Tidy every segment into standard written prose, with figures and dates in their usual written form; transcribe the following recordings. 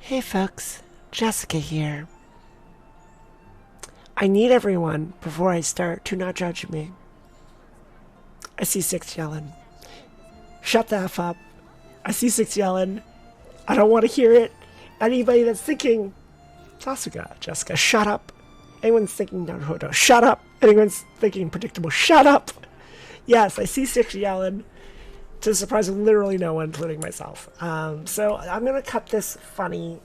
Hey folks, Jessica here. I need everyone, before I start, to not judge me. I see C6 Yelan. Shut the F up. I see C6 Yelan. I don't want to hear it. Anybody that's thinking Sasuga, Jessica, shut up. Anyone's thinking Naruto, shut up. Anyone's thinking predictable, shut up. Yes, I see C6 Yelan, to the surprise of literally no one, including myself. So I'm going to cut this funny,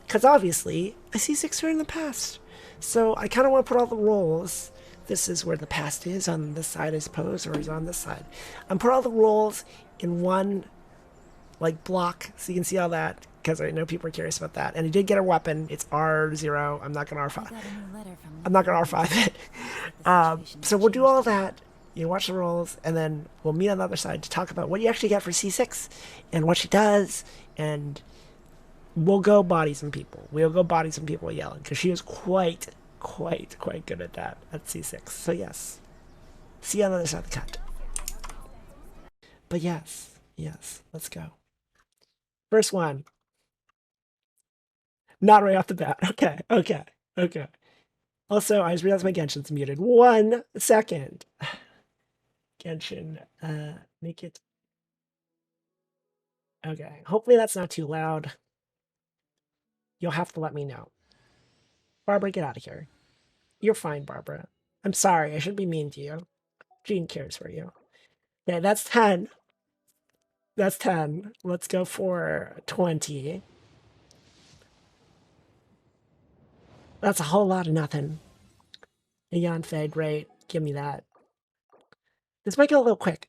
because obviously I see Sixer in the past. So I kind of want to put all the roles. This is where the past is, on this side, I suppose, or is on this side. I'm put all the roles in one like block, so you can see all that, because I know people are curious about that. And he did get a weapon. It's R0. I'm not gonna R5. I'm not gonna R5 it. So we'll do all that. You watch the rolls, and then we'll meet on the other side to talk about what you actually get for C6 and what she does, and we'll go body some people. We'll go body some people yelling, because she is quite good at that at C6. So yes, see you on the other side of the cut. But yes, let's go. First one. Not right off the bat. Okay. Also, I just realized my Genshin's muted. 1 second. Genshin, make it. Okay, hopefully that's not too loud. You'll have to let me know. Barbara, get out of here. You're fine, Barbara. I'm sorry, I shouldn't be mean to you. Jean cares for you. Okay, that's 10. That's 10. Let's go for 20. That's a whole lot of nothing. A Yanfei, great. Give me that. This might go a little quick,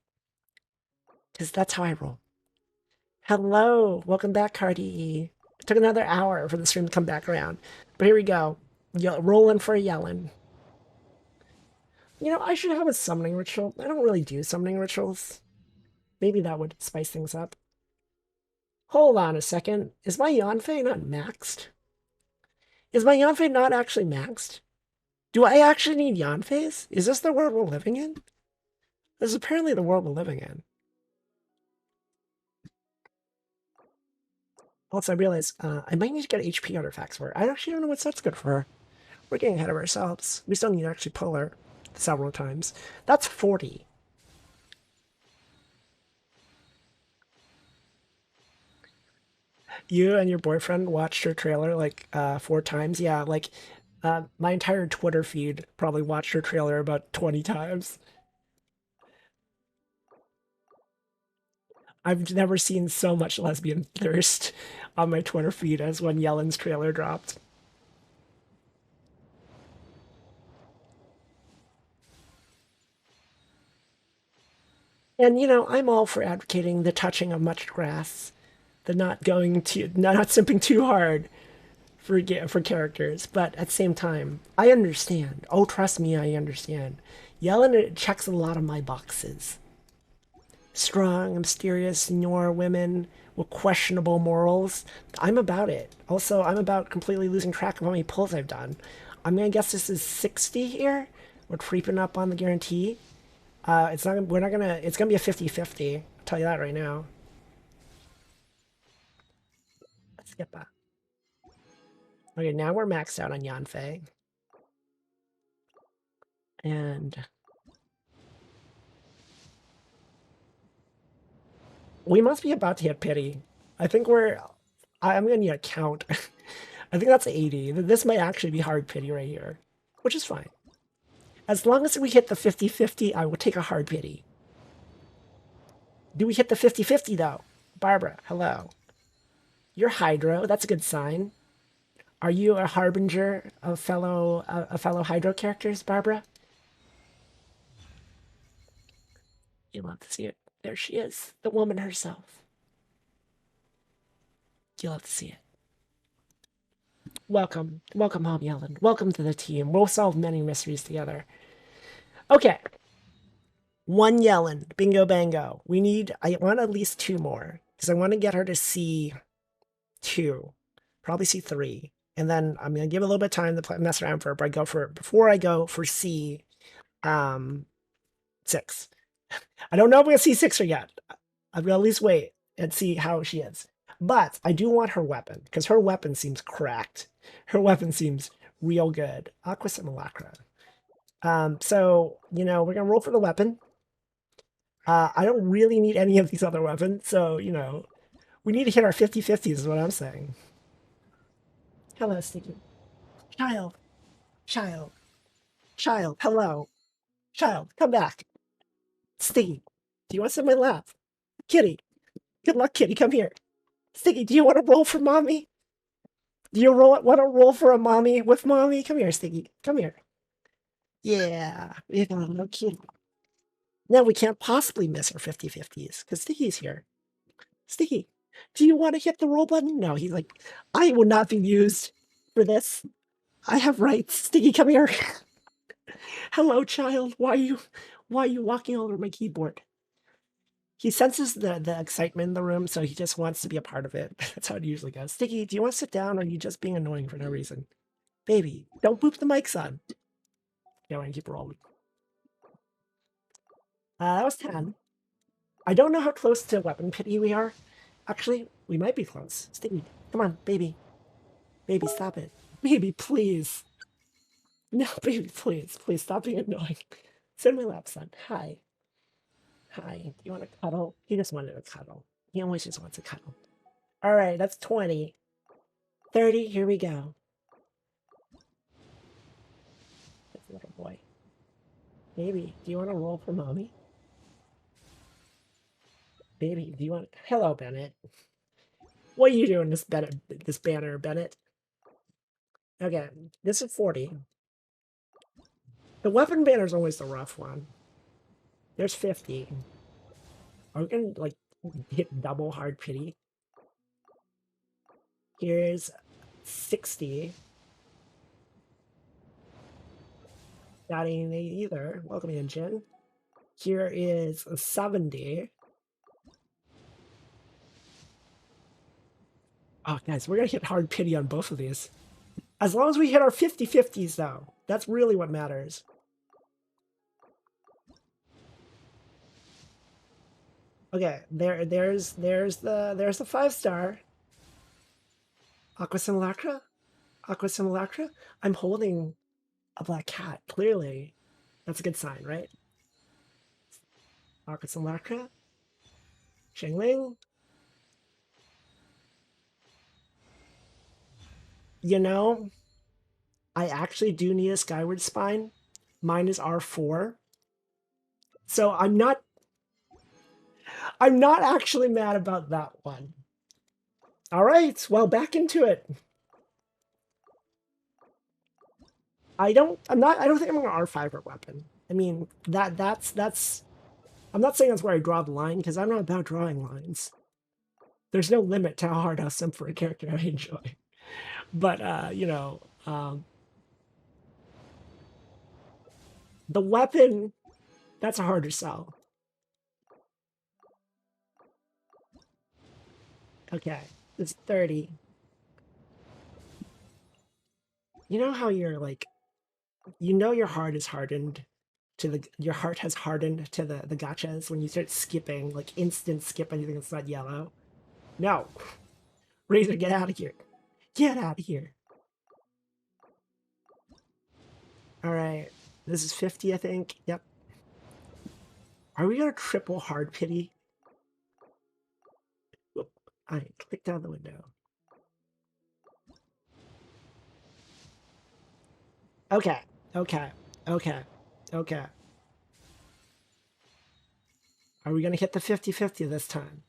because that's how I roll. Hello, welcome back, Cardi. It took another hour for the stream to come back around. But here we go. Rolling for a Yelan. You know, I should have a summoning ritual. I don't really do summoning rituals. Maybe that would spice things up. Hold on a second. Is my Yanfei not maxed? Is my Yanfei not actually maxed? Do I actually need Yanfeis? Is this the world we're living in? This is apparently the world we're living in. Also, I realize I might need to get HP artifacts for her. I actually don't know what set's good for her. We're getting ahead of ourselves. We still need to actually pull her several times. That's 40. You and your boyfriend watched her trailer like 4 times? Yeah, like my entire Twitter feed probably watched her trailer about 20 times. I've never seen so much lesbian thirst on my Twitter feed as when Yelan's trailer dropped. And you know, I'm all for advocating the touching of much grass, the not simping too hard for characters, but at the same time, I understand. Oh, trust me, I understand. Yellen checks a lot of my boxes. Strong, mysterious, senior women with questionable morals. I'm about it. Also, I'm about completely losing track of how many pulls I've done. I'm gonna guess this is 60 here. We're creeping up on the guarantee. It's not. We're not gonna. It's gonna be a 50-50. I'll tell you that right now. Let's get back. Okay, now we're maxed out on Yanfei. And we must be about to hit pity. I think I'm gonna need a count. I think that's 80. This might actually be hard pity right here, which is fine. As long as we hit the 50-50, I will take a hard pity. Do we hit the 50-50 though? Barbara, hello. You're Hydro. That's a good sign. Are you a harbinger of fellow Hydro characters, Barbara? You love to see it. There she is, the woman herself. You love to see it. Welcome home, Yelan. Welcome to the team. We'll solve many mysteries together. Okay. 1 Yelan. Bingo bango. I want at least 2 more, because I want to get her to C2. Probably C3. And then I'm going to give a little bit of time to mess around for her, before I go for C6. I don't know if I'm going to C6 her yet. I'm going to at least wait and see how she is. But I do want her weapon, because her weapon seems cracked. Her weapon seems real good. Aqua Simulacra. So, we're going to roll for the weapon. I don't really need any of these other weapons, so, we need to hit our 50-50s is what I'm saying. Hello, Sticky. Child. Child. Child. Hello. Child, come back. Sticky, do you want to sit in my lap? Kitty. Good luck, Kitty. Come here. Sticky, do you want to roll for mommy? Do you want to roll for a mommy with mommy? Come here, Sticky. Come here. Yeah. We got a little kitty. Now we can't possibly miss our 50-50s because Sticky's here. Sticky, do you want to hit the roll button? No, he's like, I will not be used for this. I have rights. Sticky, come here. Hello, child. Why are you walking all over my keyboard? He senses the excitement in the room, so he just wants to be a part of it. That's how it usually goes. Sticky, do you want to sit down, or are you just being annoying for no reason? Baby, don't boop the mics on. Yeah, we're gonna keep rolling. That was 10. I don't know how close to weapon pity we are. Actually, we might be close. Sticky, come on, baby. Baby, stop it. Baby, please. No, baby, please. Please stop being annoying. Sit in my lap, son. Hi. Hi. Do you want to cuddle? He just wanted a cuddle. He always just wants a cuddle. All right, that's 20. 30, here we go. That's a little boy. Baby, do you want to roll for mommy? Baby, do you want... Hello, Bennett. What are you doing, this banner, Bennett? Okay, this is 40. The weapon banner is always the rough one. There's 50. Are we gonna, like, hit double hard pity? Here's 60. Not any either. Welcome in, Jen. Here is 70. Oh, guys, we're gonna hit hard pity on both of these. As long as we hit our 50-50s, though. That's really what matters. Okay, there's the 5-star. Aqua Simulacra? Aqua Simulacra? I'm holding a black cat, clearly. That's a good sign, right? Aqua Simulacra? Xingling? You know, I actually do need a Skyward Spine. Mine is R4. So I'm not actually mad about that one. All right, well, back into it. I don't think I'm going to R5 or weapon. I mean, that's I'm not saying that's where I draw the line, because I'm not about drawing lines. There's no limit to how hard I'll simp for a character I enjoy. But the weapon, that's a harder sell. Okay, it's 30. You know how you're like, your heart is hardened to your heart has hardened to the gachas when you start skipping, like instant skip anything that's not yellow? No. Razor, get out of here. Get out of here. All right. This is 50, I think. Yep. Are we going to triple hard pity? Whoop. I clicked out the window. Okay. Okay. Okay. Okay. Are we going to hit the 50-50 this time?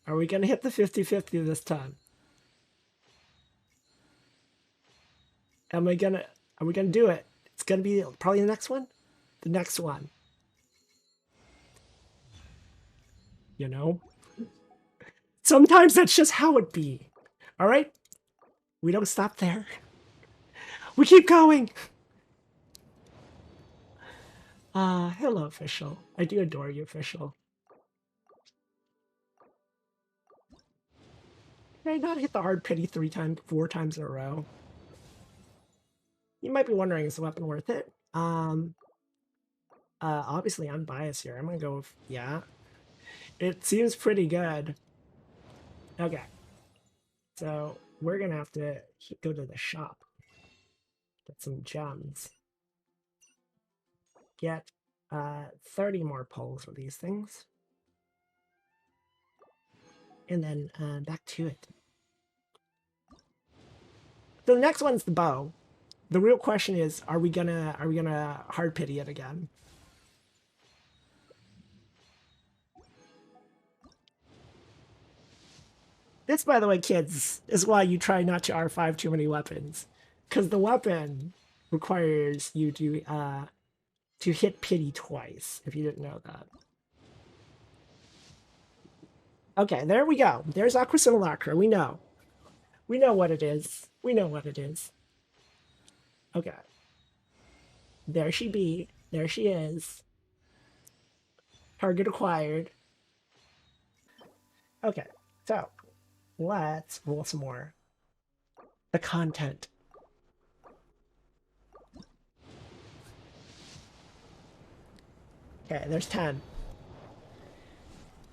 Are we going to hit the 50-50 this time? Are we going to do it? It's going to be probably the next one? The next one. You know? Sometimes that's just how it be. All right? We don't stop there. We keep going. Hello, official. I do adore you, official. Did I not hit the hard pity 4 times in a row? You might be wondering, is the weapon worth it? Obviously I'm biased here. I'm gonna go with, yeah. It seems pretty good. Okay. So we're gonna have to go to the shop. Get some gems. Get 30 more poles for these things. And then back to it. So the next one's the bow. The real question is, are we gonna hard pity it again? This, by the way, kids, is why you try not to R5 too many weapons. Because the weapon requires you to hit pity twice, if you didn't know that. Okay, there we go. There's Aqua Simulacra. We know. We know what it is. We know what it is. Okay. There she be. There she is. Target acquired. Okay, so let's roll some more. The content. Okay, there's 10.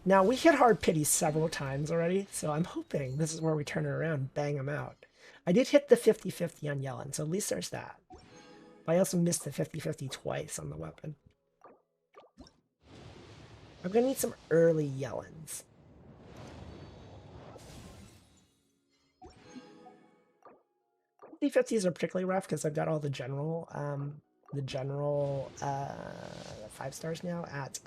Now, we hit hard pity several times already, so I'm hoping this is where we turn it around and bang them out. I did hit the 50-50 on Yelan, so at least there's that. But I also missed the 50-50 twice on the weapon. I'm going to need some early Yelans. The 50s are particularly rough because I've got all the general 5 stars now at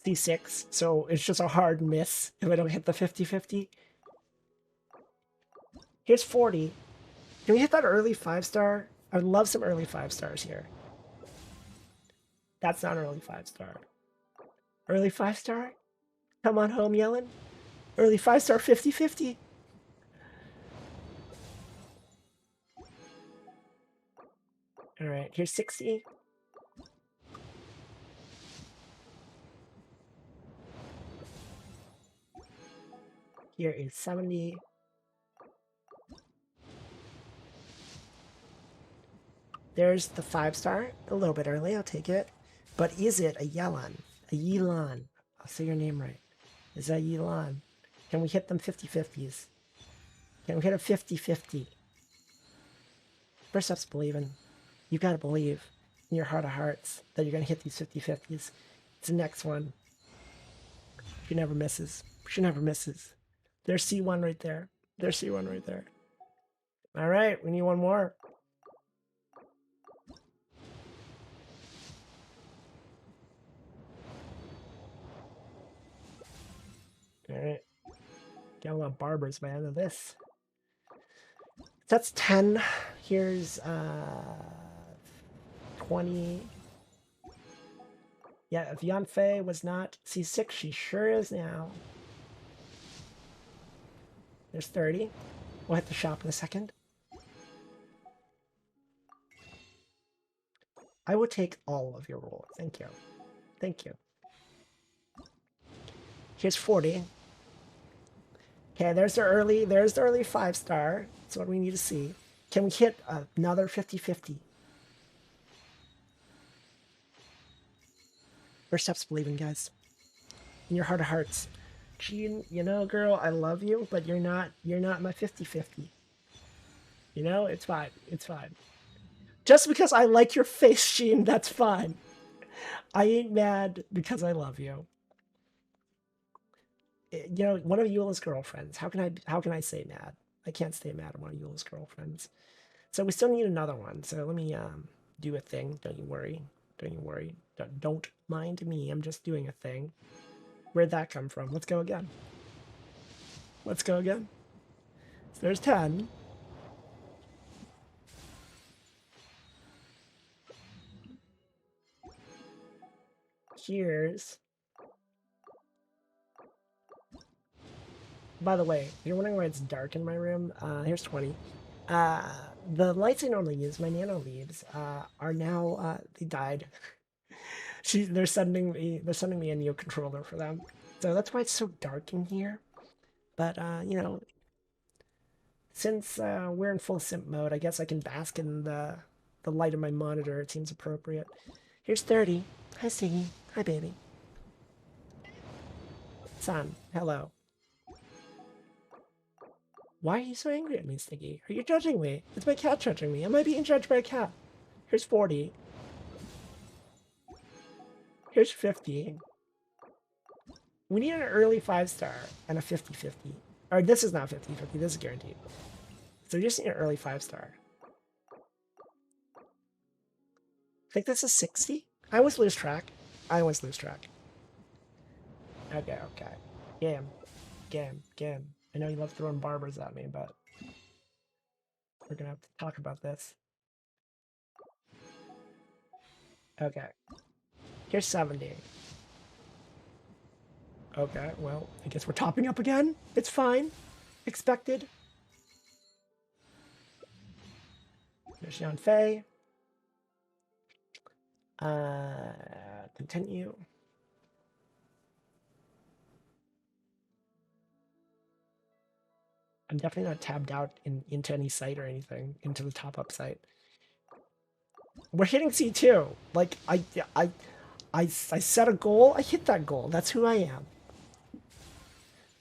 C6, so it's just a hard miss if I don't hit the 50-50. Here's 40. Can we hit that early 5-star? I would love some early 5 stars here. That's not an early 5-star. Early 5-star? Come on home, Yelan. Early 5-star 50-50. All right, here's 60. Here is 70. There's the 5-star. A little bit early, I'll take it. But is it a Yelan? A Yelan? I'll say your name right. Is that Yelan? Can we hit them 50-50s? Can we hit a 50-50? First up's believing. You gotta believe in your heart of hearts that you're gonna hit these 50-50s. It's the next one. She never misses. She never misses. There's C1 right there. There's C1 right there. All right, we need one more. All right. Got a lot of barbers by the end of this. That's 10. Here's 20. Yeah, if Yanfei was not C6, she sure is now. There's 30. We'll hit the shop in a second. I will take all of your roll. Thank you. Thank you. Here's 40. Okay, there's the early 5-star. That's what we need to see. Can we hit another 50-50? First steps believing, guys. In your heart of hearts. Jean, you know, girl, I love you, but you're not my 50-50. You know, it's fine. It's fine. Just because I like your face, Jean, that's fine. I ain't mad because I love you. You know, one of Eula's girlfriends. How can I say mad? I can't stay mad at one of Eula's girlfriends. So we still need another one. So let me do a thing. Don't you worry. Don't you worry. Don't mind me. I'm just doing a thing. Where'd that come from? Let's go again. Let's go again. So there's 10. Here's... By the way, you're wondering why it's dark in my room? Here's 20. The lights I normally use, my nano leaves, are now, they died. They're sending me a Neo controller for them. So that's why it's so dark in here. But, you know, since we're in full simp mode, I guess I can bask in the light of my monitor. It seems appropriate. Here's 30. Hi, Stiggy. Hi, baby. Son, hello. Why are you so angry at me, Stiggy? Are you judging me? It's my cat judging me. Am I being judged by a cat? Here's 40. Here's 50. We need an early 5-star and a 50-50. Or this is not 50-50, this is guaranteed. So we just need an early 5-star. I think this is 60? I always lose track. I always lose track. Okay, okay. Game. I know you love throwing barbers at me, but we're gonna have to talk about this. Okay. Here's 70. Okay, well, I guess we're topping up again. It's fine. Expected. There's Xian Fei. Continue. I'm definitely not tabbed out into any site or anything, into the top-up site. We're hitting C2. Like, I set a goal, I hit that goal. That's who I am.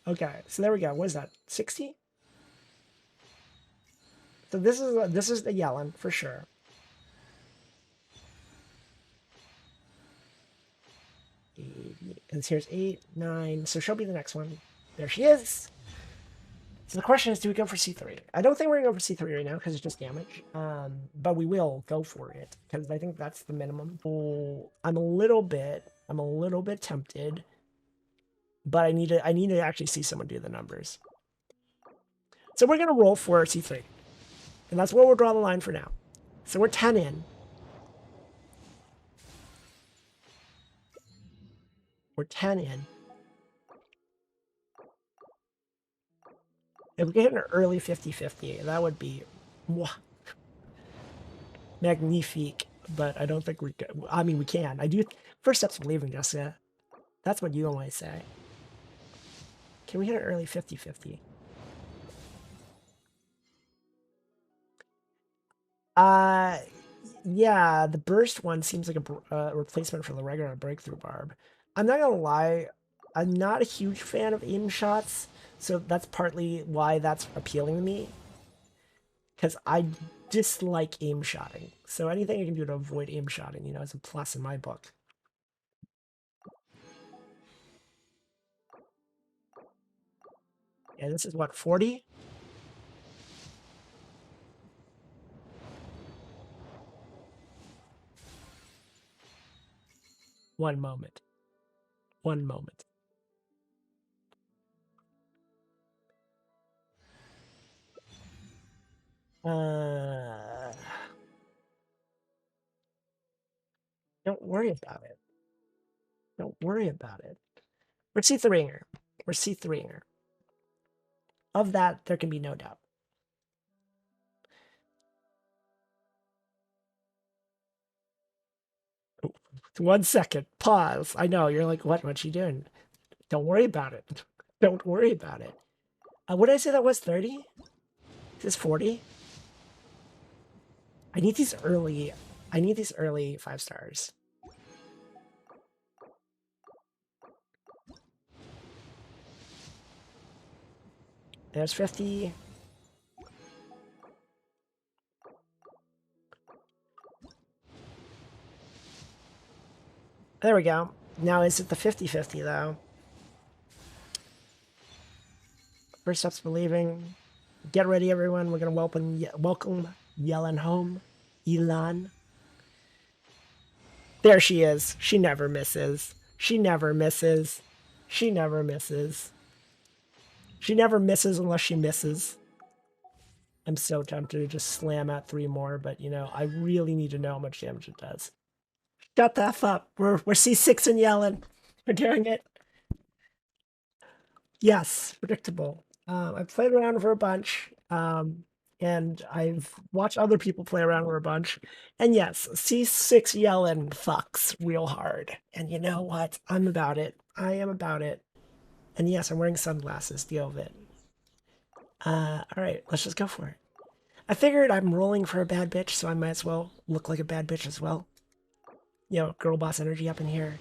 Okay, so there we go. What is that? 60? So this is the Yelan for sure. And here's 8, 9. So she'll be the next one. There she is. So the question is, do we go for C3? I don't think we're gonna go for C3 right now because it's just damage. But we will go for it because I think that's the minimum. Oh, I'm a little bit tempted, but I need to actually see someone do the numbers. So we're gonna roll for C3, and that's where we'll draw the line for now. So we're 10 in. We're 10 in. If we get an early 50-50, that would be magnifique. But I don't think we can. I mean, we can. I do. First step's believing, Jessica. That's what you always say. Can we get an early 50-50? Yeah, the burst one seems like a replacement for the regular breakthrough barb. I'm not gonna lie, I'm not a huge fan of aim shots, so that's partly why that's appealing to me. Because I dislike aim shotting. So anything I can do to avoid aim shotting, is a plus in my book. Yeah, this is what, 40? One moment. One moment. Don't worry about it. Don't worry about it. We're C3-inger. We're C3-inger. Of that, there can be no doubt. Oh, 1 second. Pause. I know. You're like, what's she doing? Don't worry about it. Don't worry about it. What did I say that was? 30? Is this 40? I need these early 5-stars. There's 50. There we go. Now is it the 50-50 though? First step's believing. Get ready, everyone. We're gonna welcome Yelan home. Yelan. There she is. She never misses. She never misses. She never misses. She never misses unless she misses. I'm so tempted to just slam out 3 more, but I really need to know how much damage it does. Shut the F up. We're C6 and Yelan. We're doing it. Yes, predictable. I've played around for a bunch, and I've watched other people play around for a bunch. And yes, C6 Yelan fucks real hard. And you know what? I'm about it. I am about it. And yes, I'm wearing sunglasses. Deal with it. All right, let's just go for it. I figured I'm rolling for a bad bitch, so I might as well look like a bad bitch as well. girl boss energy up in here.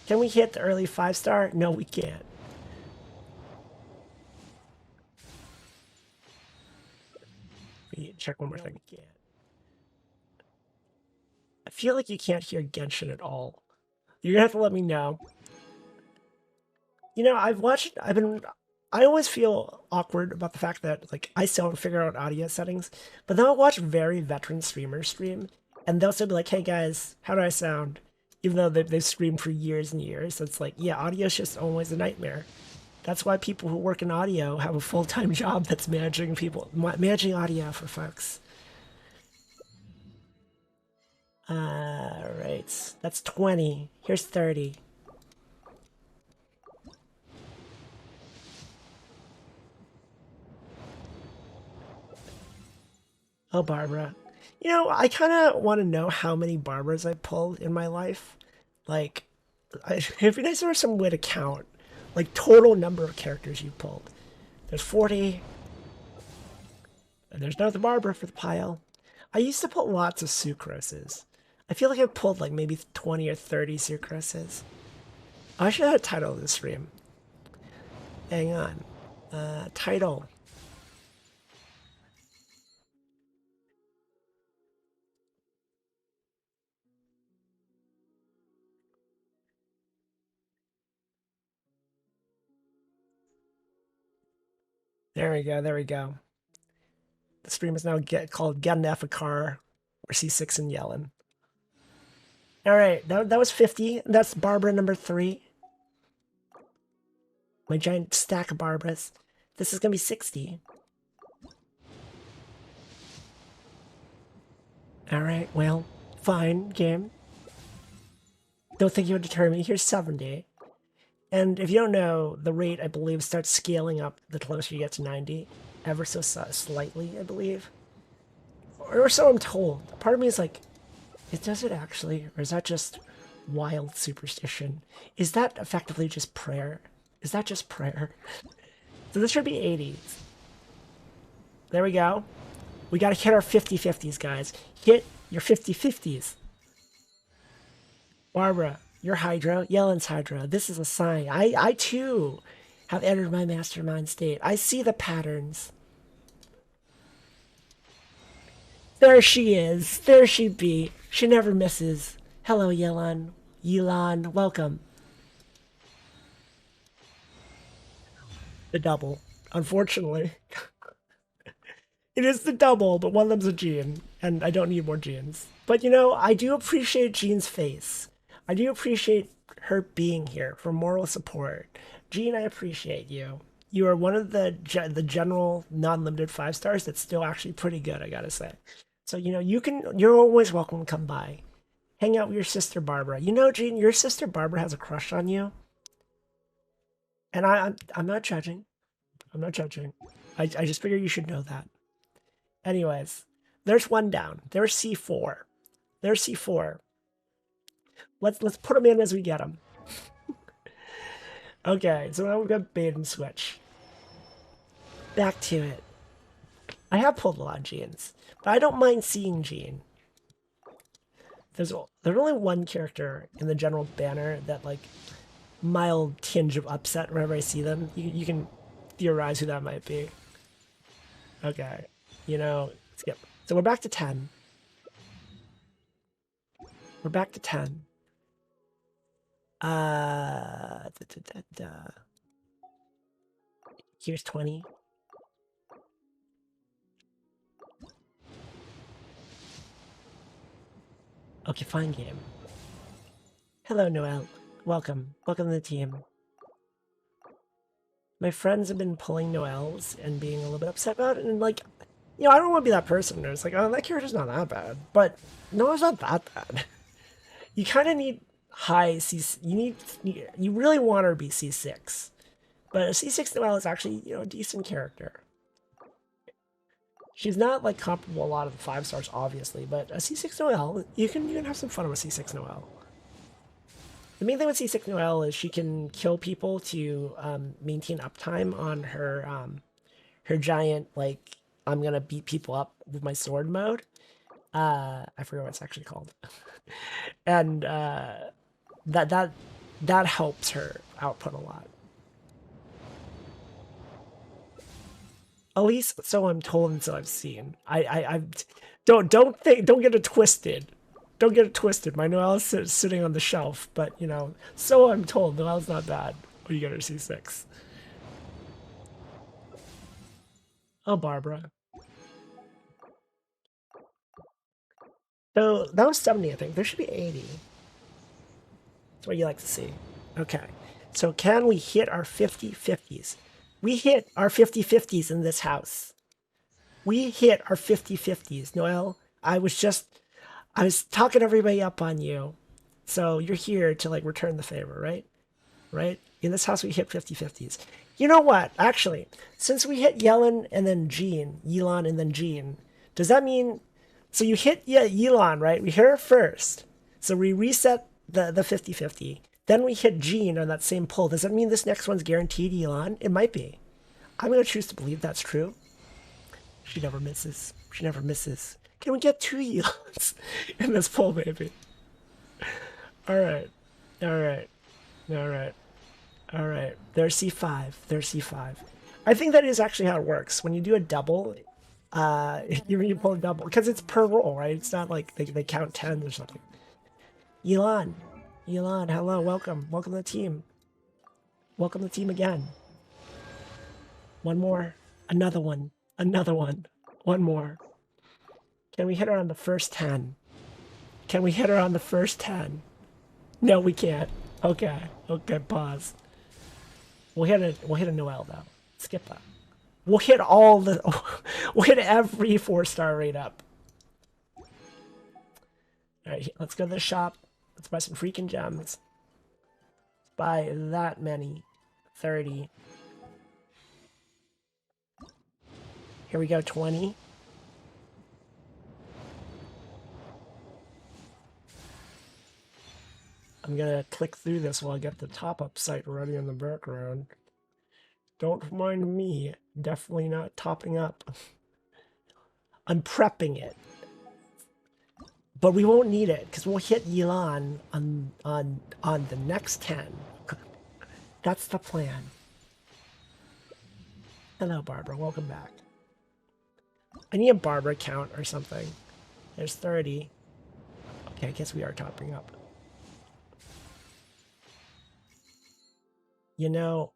Can we hit the early 5-star? No, we can't. Check one more thing. We can't. I feel like you can't hear Genshin at all. You're gonna have to let me know. I always feel awkward about the fact that, like, I still haven't figured out audio settings, but then I'll watch very veteran streamers stream, and they'll still be like, hey guys, how do I sound? Even though they've streamed for years and years. So it's like, yeah, audio's just always a nightmare. That's why people who work in audio have a full-time job that's managing audio for folks. Alright, that's 20. Here's 30. Oh, Barbara. I kind of want to know how many Barbaras I pulled in my life. Like, it'd be nice if there was some way to count, like, total number of characters you pulled. There's 40. And there's another Barbara for the pile. I used to pull lots of Sucroses. I feel like I pulled, like, maybe 20 or 30 Sucroses. I should have a title of this stream. Hang on. Title. There we go, there we go. The stream is now called Get an Efficar or C6 and Yelan. Alright, that was 50. That's Barbara number 3. My giant stack of Barbaras. This is gonna be 60. Alright, well, fine, game. Don't think you'll deter me. Here's 70. And if you don't know, the rate, I believe, starts scaling up the closer you get to 90. Ever so slightly, I believe. Or so I'm told. Part of me is like, does it actually? Or is that just wild superstition? Is that effectively just prayer? Is that just prayer? So this should be 80s. There we go. We gotta hit our 50-50s, guys. Hit your 50-50s. Barbara, you're Hydra. Yelan's Hydra. This is a sign. I too have entered my mastermind state. I see the patterns. There she is. There she be. She never misses. Hello, Yelan. Yelan, welcome. The double. Unfortunately. It is the double, but one of them's a Jean, and I don't need more Jeans. But I do appreciate Jean's face. I do appreciate her being here for moral support. Jean, I appreciate you. You are one of the general non-limited 5-stars that's still actually pretty good, I gotta say. So you're always welcome to come by. Hang out with your sister Barbara. Jean, your sister Barbara has a crush on you. And I'm not judging. I'm not judging. I just figure you should know that. Anyways, there's one down. There's C4. There's C4. Let's put them in as we get them. Okay, so now we've got bait and switch. Back to it. I have pulled a lot of Jeans, but I don't mind seeing Jean. There's only one character in the general banner that, like, mild tinge of upset whenever I see them. You can theorize who that might be. Okay, skip. So we're back to 10. We're back to 10. Here's 20. Okay, fine game. Hello, Noelle. Welcome. Welcome to the team. My friends have been pulling Noelle's and being a little bit upset about it, and, like, I don't want to be that person who's like, oh, that character's not that bad. But no, it's not that bad. You kind of need high C. You really want her to be C6, but a C6 Noelle is actually a decent character. She's not like comparable a lot of the 5-stars, obviously, but a C6 Noelle, you can have some fun with C6 Noelle. The main thing with C6 Noelle is she can kill people to maintain uptime on her her giant, like, I'm gonna beat people up with my sword mode. I forget what it's actually called. And that that that helps her output a lot. At least so I'm told and so I've seen. I don't get it twisted. Don't get it twisted. My Noelle's sitting on the shelf, but you know, so I'm told. Noelle's not bad when you get her C6. Oh, Barbara. So that was 70, I think. There should be 80. That's what you like to see. Okay. So can we hit our 50-50s? We hit our 50-50s in this house. We hit our 50-50s. Noelle, I was talking everybody up on you. So you're here to like return the favor, right? Right? In this house we hit 50-50s. You know what? Actually, since we hit Yelan and then Yelan and then Jean, does that mean so you hit Yelan, right? We hit her first. So we reset the 50-50. Then we hit Jean on that same pull. Does that mean this next one's guaranteed Yelan? It might be. I'm going to choose to believe that's true. She never misses. She never misses. Can we get 2 Yelans in this pull, baby? All right. All right. All right. All right. There's C5. There's C5. I think that is actually how it works. When you do a double, you pull a double because it's per roll, right? It's not like they count tens or something. Yelan, Yelan, hello, welcome to the team. Welcome to the team again. One more, another one, one more. Can we hit her on the first 10? Can we hit her on the first 10? No, we can't. Okay, pause. We'll hit a Noelle though. Skip that. We'll hit we'll hit every 4-star rate up. All right, let's go to the shop. Let's buy some freaking gems. Let's buy that many. 30. Here we go, 20. I'm gonna click through this while I get the top-up site ready in the background. Don't mind me. Definitely not topping up. I'm prepping it. But we won't need it because we'll hit Yelan on the next 10. That's the plan. Hello, Barbara. Welcome back. I need a Barbara count or something. There's 30. Okay, I guess we are topping up. You know,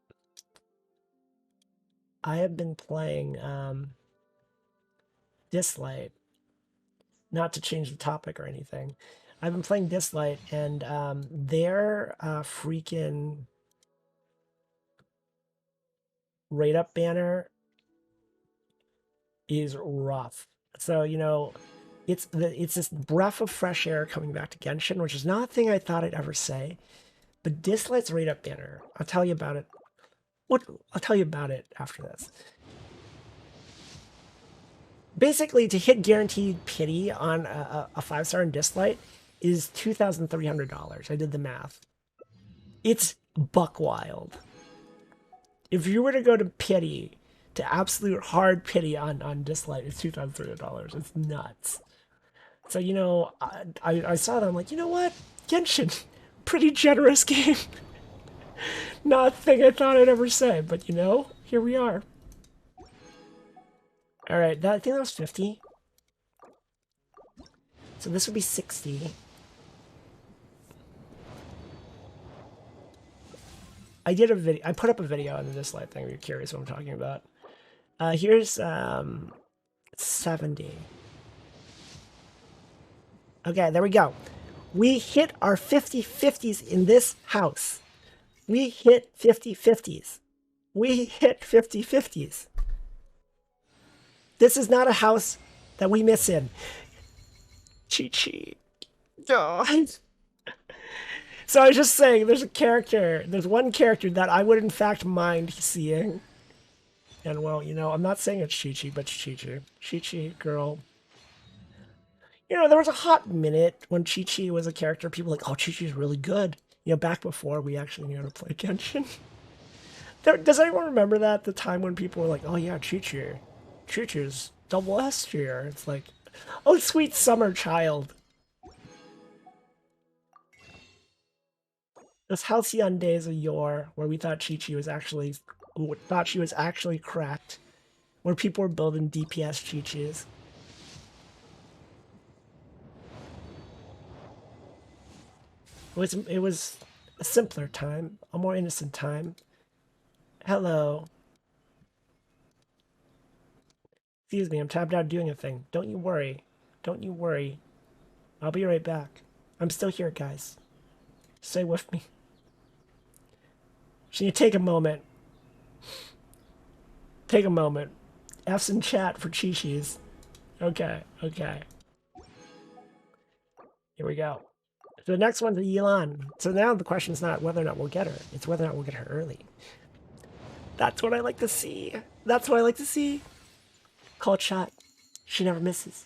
I have been playing Dislight. Not to change the topic or anything. I've been playing Dislight, and their freaking rate up banner is rough. So, you know, it's this breath of fresh air coming back to Genshin, which is not a thing I thought I'd ever say. But Dislight's rate up banner, I'll tell you about it. I'll tell you about it after this. Basically, to hit guaranteed pity on a 5-star in Dislight is $2,300. I did the math. It's buck wild. If you were to go to pity, to absolute hard pity on Dislight, it's $2,300. It's nuts. So, you know, I saw that. I'm like, you know what? Genshin, pretty generous game. Not a thing I thought I'd ever say, but you know, here we are. All right, I think that was 50. So this would be 60. I did a video. I put up a video on the Dislight thing. If you're curious what I'm talking about. Here's 70. Okay, there we go. We hit our 50-50s in this house. We hit 50-50s. We hit 50-50s. This is not a house that we miss in. Chi-Chi. Oh. So I was just saying, there's one character that I would in fact mind seeing. And well, you know, I'm not saying it's Chi-Chi, but Chi-Chi. Chi-Chi, girl. You know, there was a hot minute when Chi-Chi was a character, people were like, oh, Chi-Chi's really good. You know, back before we actually knew how to play Genshin. Does anyone remember that? The time when people were like, oh yeah, Chi-Chi. Chi-Chi's double S tier. It's like, Oh, sweet summer child. Those halcyon days of yore, where we thought Chi-Chi was actually, thought she was actually cracked, where people were building DPS Chi-Chis. It was a simpler time, a more innocent time. Hello. Excuse me, I'm tapped out doing a thing. Don't you worry. Don't you worry. I'll be right back. I'm still here, guys. Stay with me. So you take a moment. Take a moment. F's in chat for Chi-Chis. Okay, okay. Here we go. So the next one's a Yelan. So now the question's not whether or not we'll get her. It's whether or not we'll get her early. That's what I like to see. That's what I like to see. Called shot. She never misses.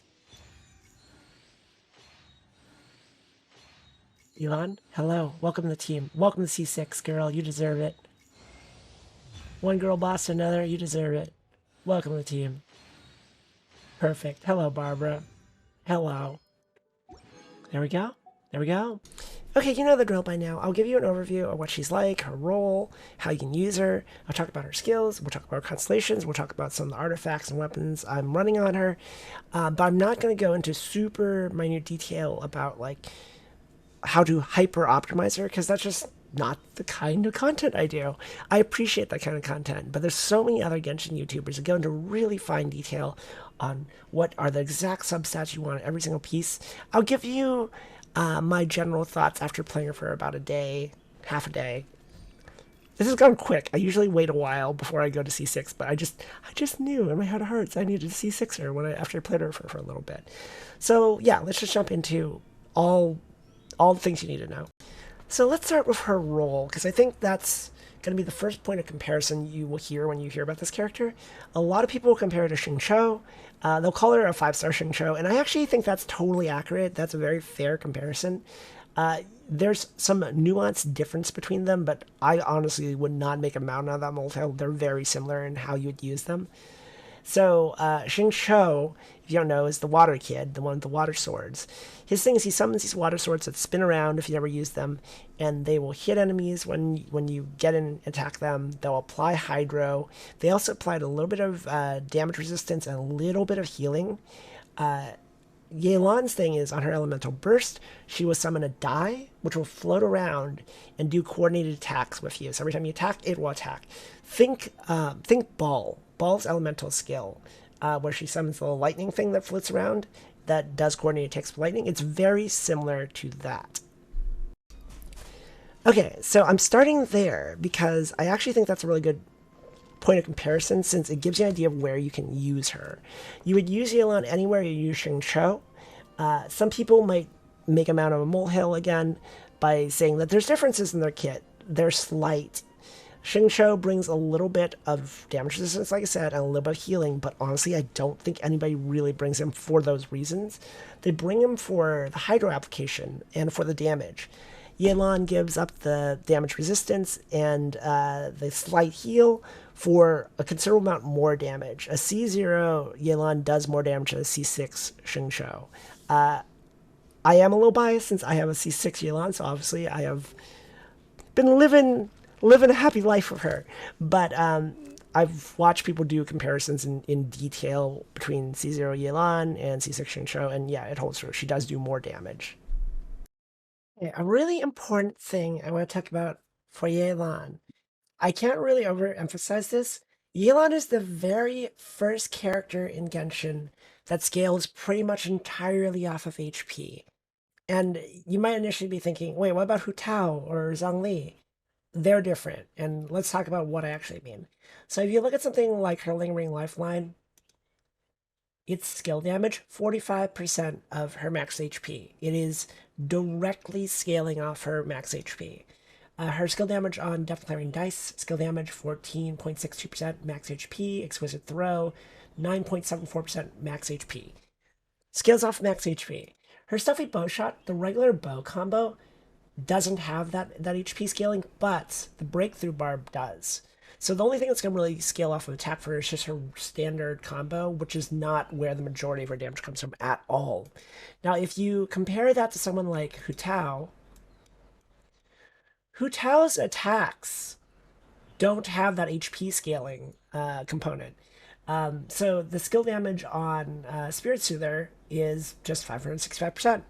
Yelan, hello. Welcome to the team. Welcome to C6, girl. You deserve it. One girl boss to another. You deserve it. Welcome to the team. Perfect. Hello, Barbara. Hello. There we go. There we go. Okay, you know the drill by now. I'll give you an overview of what she's like, her role, how you can use her. I'll talk about her skills. We'll talk about her constellations. We'll talk about some of the artifacts and weapons I'm running on her. But I'm not going to go into super minute detail about like how to hyper optimize her because that's just not the kind of content I do. I appreciate that kind of content, but there's so many other Genshin YouTubers that go into really fine detail on what are the exact substats you want at every single piece. I'll give you my general thoughts after playing her for about a day, half a day. This has gone quick. I usually wait a while before I go to C6, but I just knew in my heart of hearts I needed to C6 her after I played her for a little bit. So yeah, let's just jump into all the things you need to know. So let's start with her role, because I think that's going to be the first point of comparison you will hear when you hear about this character. A lot of people compare her to Xingqiu. They'll call her a 5-star Xingqiu, and I actually think that's totally accurate. That's a very fair comparison. There's some nuanced difference between them, but I honestly would not make a mountain out of that molehill. They're very similar in how you would use them. So, Xingqiu, if you don't know, is the water kid, the one with the water swords. His thing is he summons these water swords that spin around if you never use them, and they will hit enemies when you get in and attack them. They'll apply hydro. They also applied a little bit of damage resistance and a little bit of healing. Yelan's thing is on her elemental burst, she will summon a die, which will float around and do coordinated attacks with you. So every time you attack, it will attack. Think Ball. Ball's elemental skill, where she summons the lightning thing that floats around that does coordinated attacks with lightning. It's very similar to that. Okay, so I'm starting there because I actually think that's a really good point of comparison since it gives you an idea of where you can use her. You would use Yelan anywhere you use Xingqiu. Some people might make them out of a molehill again by saying that there's differences in their kit. They're slight. Xingqiu brings a little bit of damage resistance, like I said, and a little bit of healing, but honestly, I don't think anybody really brings him for those reasons. They bring him for the hydro application and for the damage. Yelan gives up the damage resistance and the slight heal for a considerable amount more damage. A C0 Yelan does more damage than a C6 Xingqiu. I am a little biased since I have a C6 Yelan, so obviously I have been living a happy life with her. But I've watched people do comparisons in detail between C0 Yelan and C6 Xingqiu, and yeah, it holds true. She does do more damage. Okay, a really important thing I want to talk about for Yelan. I can't really overemphasize this. Yelan is the very first character in Genshin that scales pretty much entirely off of HP. And you might initially be thinking, wait, what about Hu Tao or Zhongli? They're different, and let's talk about what I actually mean. So if you look at something like her Ring Lifeline, its skill damage, 45% of her max HP. It is directly scaling off her max HP. Her skill damage on Death Clearing Dice, skill damage 14.62% max HP, Exquisite Throw, 9.74% max HP. Scales off max HP. Her Stuffy Bow Shot, the regular bow combo, doesn't have that HP scaling, but the Breakthrough Barb does. So the only thing that's going to really scale off of attack for her is just her standard combo, which is not where the majority of her damage comes from at all. Now, if you compare that to someone like Hu Tao's attacks don't have that HP scaling component. So the skill damage on Spirit Soother is just 565%.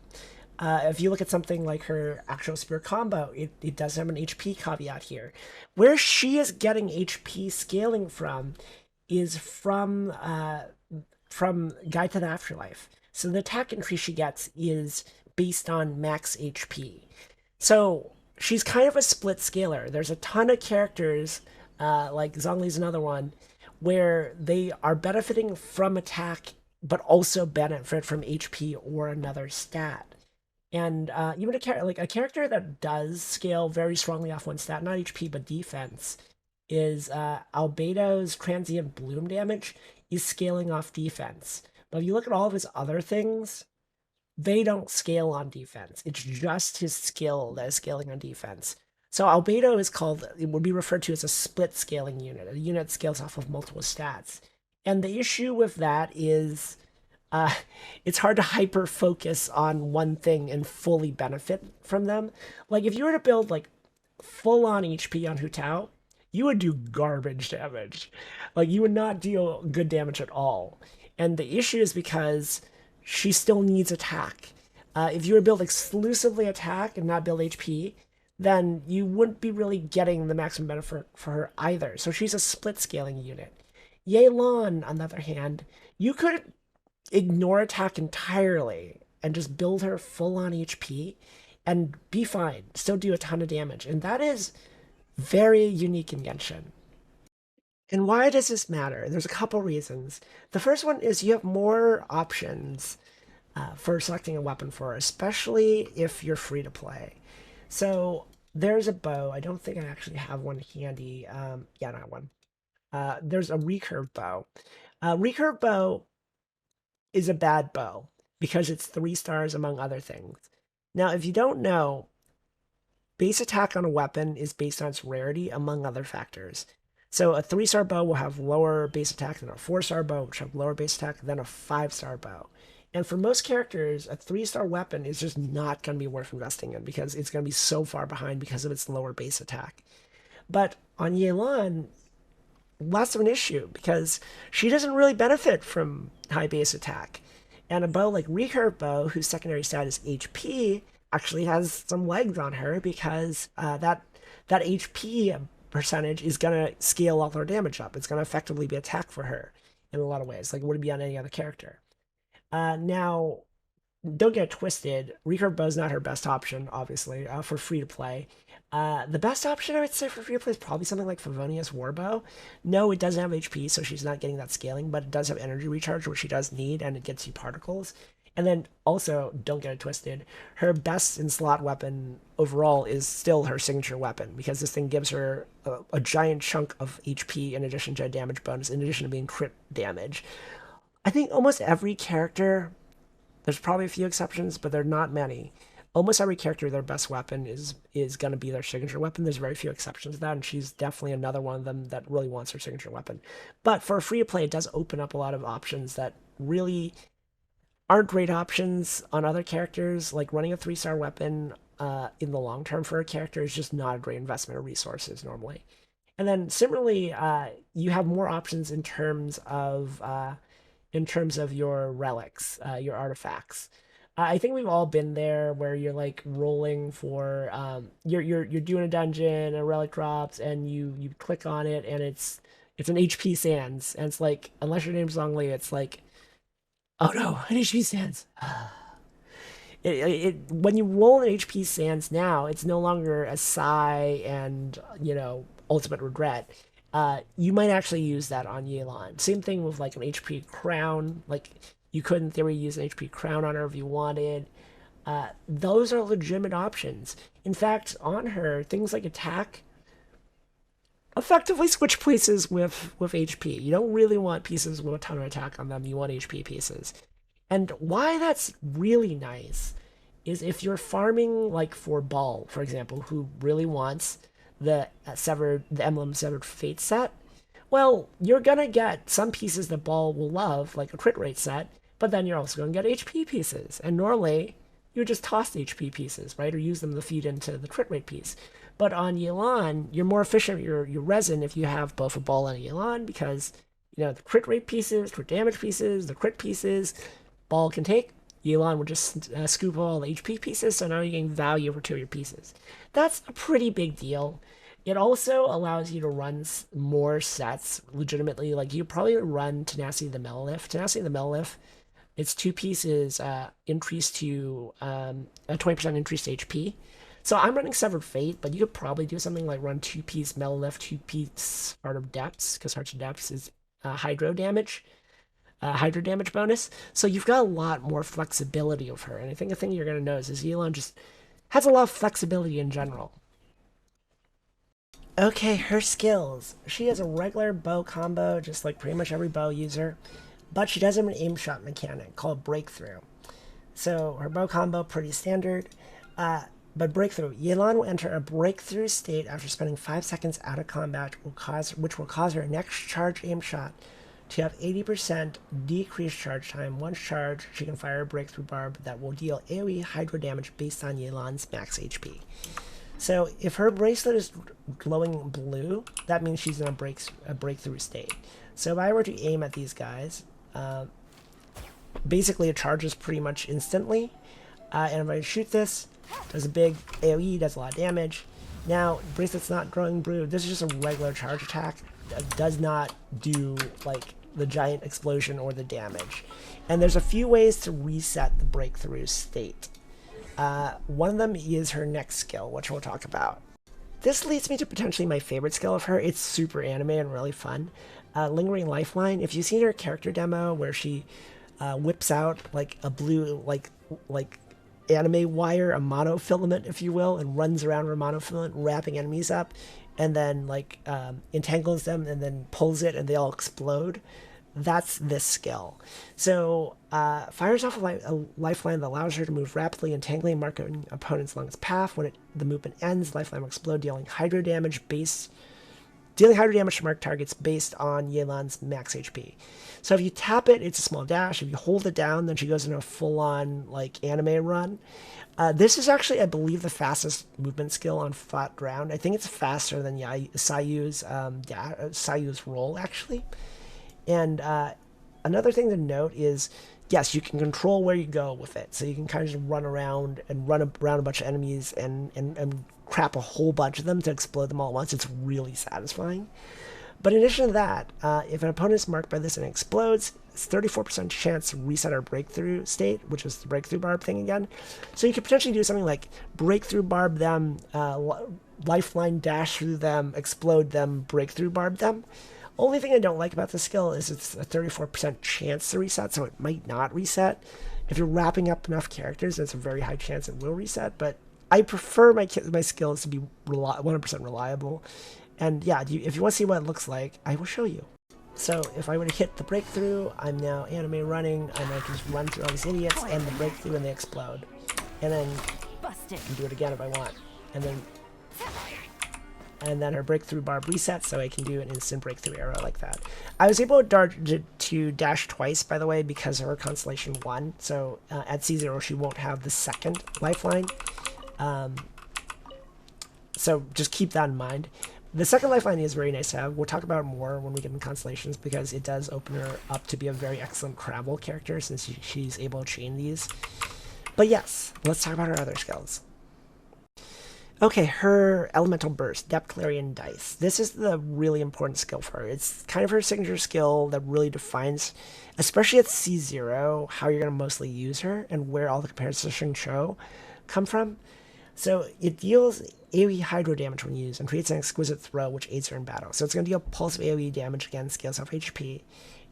If you look at something like her actual spear combo, it does have an HP caveat here. Where she is getting HP scaling from is from Guide to the Afterlife. So the attack increase she gets is based on max HP. So she's kind of a split scaler. There's a ton of characters, like Zhongli's another one, where they are benefiting from attack, but also benefit from HP or another stat. And even a character that does scale very strongly off one stat, not HP but defense, is Albedo's transient bloom damage is scaling off defense. But if you look at all of his other things, they don't scale on defense. It's just his skill that is scaling on defense. So Albedo is called, it would be referred to as a split scaling unit. A unit that scales off of multiple stats. And the issue with that is uh, it's hard to hyper focus on one thing and fully benefit from them. Like if you were to build like full on HP on Hu Tao, you would do garbage damage. Like you would not deal good damage at all. And the issue is because she still needs attack. If you were to build exclusively attack and not build HP, then you wouldn't be really getting the maximum benefit for her either. So she's a split scaling unit. Yelan, on the other hand, you could ignore attack entirely and just build her full on HP and be fine, still do a ton of damage. And that is very unique in Genshin. And why does this matter? There's a couple reasons. The first one is you have more options for selecting a weapon for, especially if you're free to play. So there's a bow. I don't think I actually have one handy. Yeah, not one. There's a recurve bow. Recurve bow is a bad bow because it's 3 stars among other things. Now, if you don't know, base attack on a weapon is based on its rarity among other factors. So a 3-star bow will have lower base attack than a 4-star bow, which have lower base attack than a 5-star bow. And for most characters, a 3-star weapon is just not going to be worth investing in because it's going to be so far behind because of its lower base attack. But on Yelan, less of an issue because she doesn't really benefit from high base attack. And a bow like Recurve Bow, whose secondary stat is HP, actually has some legs on her because that HP percentage is going to scale all her damage up. It's going to effectively be attack for her in a lot of ways, like it would be on any other character. Now, don't get it twisted. Recurve Bow is not her best option, obviously, for free to play. The best option I would say for free to play is probably something like Favonius Warbow. No, it doesn't have HP, so she's not getting that scaling, but it does have energy recharge, which she does need, and it gets you particles. And then also, don't get it twisted, her best in slot weapon overall is still her signature weapon, because this thing gives her a giant chunk of HP in addition to a damage bonus, in addition to being crit damage. I think almost every character, there's probably a few exceptions, but they're not many. Almost every character, their best weapon is going to be their signature weapon. There's very few exceptions to that, and she's definitely another one of them that really wants her signature weapon. But for a free to play, it does open up a lot of options that really aren't great options on other characters. Like running a 3-star weapon in the long term for a character is just not a great investment of resources normally. And then similarly, you have more options in terms of your relics, your artifacts. I think we've all been there where you're like rolling for you're doing a dungeon, a relic drops, and you click on it, and it's an HP Sands, and it's like, unless your name's Longly, it's like, oh no, an HP Sands. When you roll an HP Sands now, it's no longer a sigh and ultimate regret. You might actually use that on Yelan. Same thing with like an HP crown. Like you could in theory use an HP crown on her if you wanted. Those are legitimate options. In fact, on her, things like attack effectively switch places with HP. You don't really want pieces with a ton of attack on them. You want HP pieces. And why that's really nice is if you're farming like for Ball, for example, who really wants the Emblem Severed Fate set, well, you're gonna get some pieces that Ball will love, like a crit rate set, but then you're also gonna get HP pieces. And normally, you would just toss the HP pieces, right? Or use them to feed into the crit rate piece. But on Yelan, you're more efficient, your resin, if you have both a Ball and a Yelan, because, the crit rate pieces, crit damage pieces, the crit pieces, Ball can take. Yelan would just scoop all the HP pieces, so now you're getting value for 2 of your pieces. That's a pretty big deal. It also allows you to run more sets legitimately. Like, you probably run Tenacity the Melolith. Tenacity the Melolith, its 2 pieces increase to a 20% increased HP. So I'm running Severed Fate, but you could probably do something like run 2-piece Melolith, 2-piece Heart of Depths, because Heart of Depths is hydro damage bonus. So you've got a lot more flexibility of her. And I think the thing you're going to notice is Yelan just has a lot of flexibility in general. Okay, her skills. She has a regular bow combo, just like pretty much every bow user, but she does have an aim shot mechanic called Breakthrough. So her bow combo, pretty standard, but Breakthrough. Yelan will enter a breakthrough state after spending 5 seconds out of combat, which will cause her next charge aim shot to have 80% decreased charge time. Once charged, she can fire a breakthrough barb that will deal AoE hydro damage based on Yelan's max HP. So if her bracelet is glowing blue, that means she's in a breakthrough state. So if I were to aim at these guys, basically it charges pretty much instantly. And if I shoot this, does a big AoE, does a lot of damage. Now, bracelet's not glowing blue. This is just a regular charge attack. That does not do like the giant explosion or the damage. And there's a few ways to reset the breakthrough state. One of them is her next skill, which we'll talk about. This leads me to potentially my favorite skill of her. It's super anime and really fun. Lingering Lifeline. If you've seen her character demo where she whips out like a blue, like anime wire, a monofilament, if you will, and runs around with a monofilament, wrapping enemies up, and then like entangles them and then pulls it and they all explode. That's this skill. So fires off a lifeline that allows her to move rapidly, entangling marking opponents along its path. When the movement ends, the lifeline will explode, dealing hydro damage to marked targets based on Yelan's max HP. So if you tap it, it's a small dash. If you hold it down, then she goes into a full-on like anime run. This is actually, I believe, the fastest movement skill on flat ground. I think it's faster than Sayu's roll, actually. And another thing to note is, yes, you can control where you go with it. So you can kind of just run around and run around a bunch of enemies and crap a whole bunch of them to explode them all at once. It's really satisfying. But in addition to that, if an opponent is marked by this and it explodes, it's 34% chance to reset our breakthrough state, which is the breakthrough barb thing again. So you could potentially do something like breakthrough barb them, lifeline dash through them, explode them, breakthrough barb them. Only thing I don't like about this skill is it's a 34% chance to reset, so it might not reset. If you're wrapping up enough characters, there's a very high chance it will reset, but I prefer my skills to be 100% reliable. And yeah, if you want to see what it looks like, I will show you. So if I were to hit the breakthrough, I'm now anime running, and I can just run through all these idiots, and the breakthrough, and they explode. And then I can do it again if I want. And then her breakthrough barb resets, so I can do an instant breakthrough arrow like that. I was able to dash twice, by the way, because of her Constellation 1. So at C0, she won't have the second lifeline. So just keep that in mind. The second lifeline is very nice to have. We'll talk about it more when we get in Constellations, because it does open her up to be a very excellent Crabble character, since she's able to chain these. But yes, let's talk about her other skills. Okay, her Elemental Burst, Depth Clarion Dice. This is the really important skill for her. It's kind of her signature skill that really defines, especially at C0, how you're going to mostly use her and where all the comparisons come from. So it deals AoE hydro damage when used and creates an exquisite throw which aids her in battle. So it's going to deal pulse of AoE damage, again, scales off HP.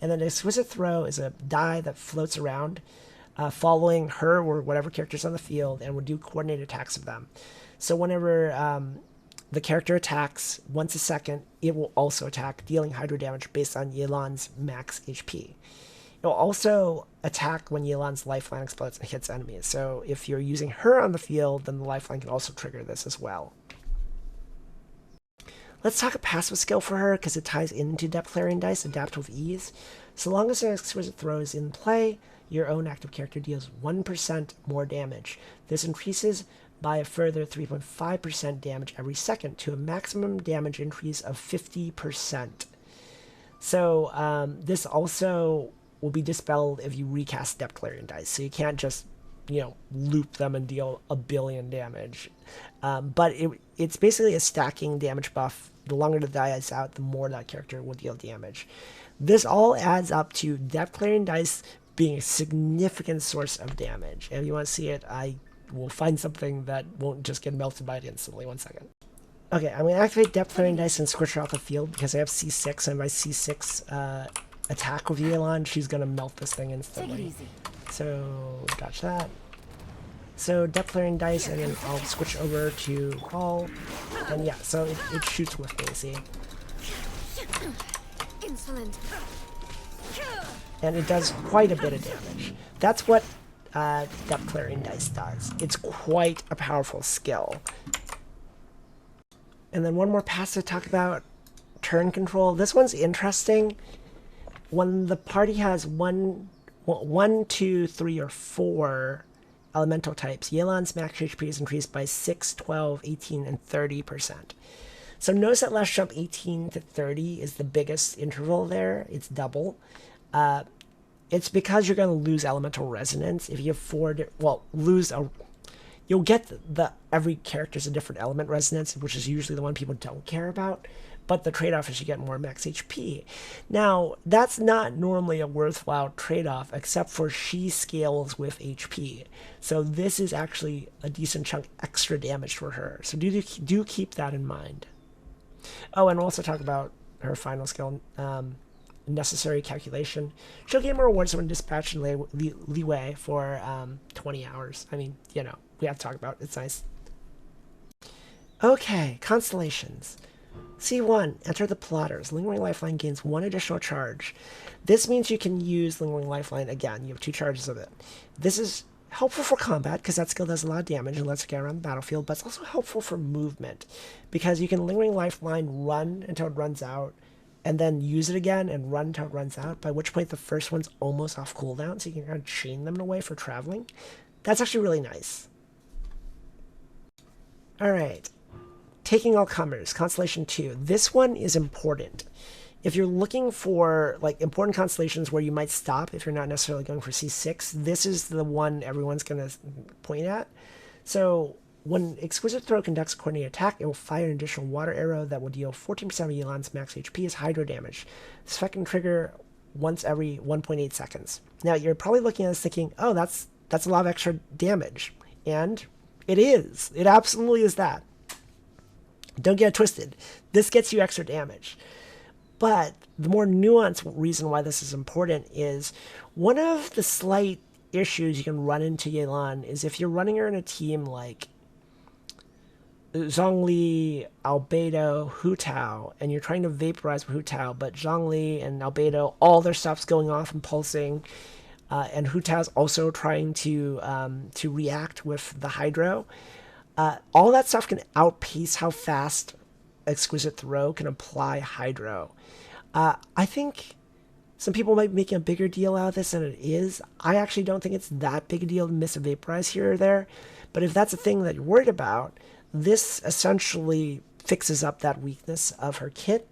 And then exquisite throw is a die that floats around, following her or whatever character's on the field, and will do coordinated attacks of them. So whenever the character attacks once a second, it will also attack, dealing hydro damage based on Yelan's max HP. It will also attack when Yelan's lifeline explodes and hits enemies. So if you're using her on the field, then the lifeline can also trigger this as well. Let's talk a passive skill for her because it ties into Depth Clearing Dice, Adapt with Ease. So long as an exquisite throw is in play, your own active character deals 1% more damage. This increases by a further 3.5% damage every second to a maximum damage increase of 50%. So this also will be dispelled if you recast Depth Clearing Dice. So you can't just, loop them and deal a billion damage. But it's basically a stacking damage buff. The longer the die is out, the more that character will deal damage. This all adds up to Depth Clearing Dice being a significant source of damage. And if you want to see it, I will find something that won't just get melted by it instantly. 1 second. Okay, I'm going to activate Depth Clearing Dice and switch her off the field because I have C6, and my C6 attack with Yelan, she's going to melt this thing instantly. So, dodge that. So, Depth Clearing Dice, and then I'll switch over to Call. And yeah, so it shoots with me, see? Insolent. And it does quite a bit of damage. That's what Depth Clearing Dice does. It's quite a powerful skill. And then one more pass to talk about turn control. This one's interesting. When the party has one, two, 3, or 4 elemental types, Yelan's max HP is increased by 6, 12, 18, and 30%. So notice that last jump 18 to 30 is the biggest interval there. It's double. It's because you're going to lose elemental resonance. If you afford, you'll get every character's a different element resonance, which is usually the one people don't care about. But the trade-off is you get more max HP. Now, that's not normally a worthwhile trade-off, except for she scales with HP. So this is actually a decent chunk extra damage for her. So do keep that in mind. Oh, and we'll also talk about her final skill, Necessary Calculation. She'll gain more rewards when dispatch and leeway for 20 hours. I mean, we have to talk about it. It's nice. Okay, Constellations. C1, enter the plotters. Lingering Lifeline gains 1 additional charge. This means you can use Lingering Lifeline again. You have 2 charges of it. This is helpful for combat because that skill does a lot of damage and lets you get around the battlefield, but it's also helpful for movement because you can Lingering Lifeline run until it runs out and then use it again and run until it runs out, by which point the first one's almost off cooldown, so you can kind of chain them in a way for traveling. That's actually really nice. Alright. Taking All Comers, Constellation 2. This one is important. If you're looking for important constellations where you might stop if you're not necessarily going for C6, this is the one everyone's going to point at. So when Exquisite Throw conducts a coordinated attack, it will fire an additional water arrow that will deal 14% of Yelan's max HP as hydro damage. This effect can trigger once every 1.8 seconds. Now you're probably looking at this thinking, oh, that's a lot of extra damage. And it is. It absolutely is that. Don't get it twisted. This gets you extra damage. But the more nuanced reason why this is important is one of the slight issues you can run into Yelan is if you're running her in a team like Zhongli, Albedo, Hu Tao, and you're trying to vaporize with Hu Tao, but Zhongli and Albedo, all their stuff's going off and pulsing, and Hu Tao's also trying to react with the Hydro. All that stuff can outpace how fast Exquisite Throw can apply Hydro. I think some people might be making a bigger deal out of this than it is. I actually don't think it's that big a deal to miss a Vaporize here or there. But if that's a thing that you're worried about, this essentially fixes up that weakness of her kit.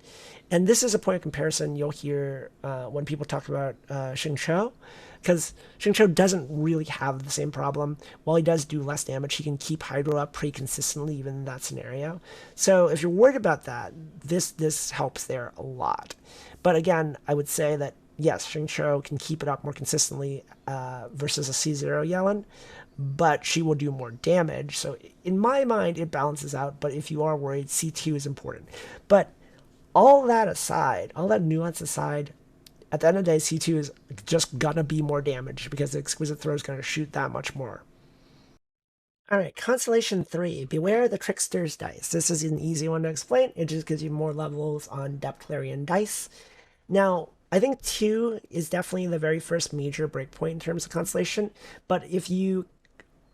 And this is a point of comparison you'll hear when people talk about Xingqiu, because Xingqiu doesn't really have the same problem. While he does do less damage, he can keep Hydro up pretty consistently even in that scenario. So if you're worried about that, this helps there a lot. But again, I would say that yes, Xingqiu can keep it up more consistently versus a C0 Yelan, but she will do more damage. So in my mind, it balances out. But if you are worried, C2 is important. But all that aside, all that nuance aside, at the end of the day, C2 is just gonna be more damage because the Exquisite Throw is gonna shoot that much more. Alright, Constellation 3, Beware the Trickster's Dice. This is an easy one to explain. It just gives you more levels on Depth Clearing Dice. Now, I think 2 is definitely the very first major breakpoint in terms of Constellation, but if you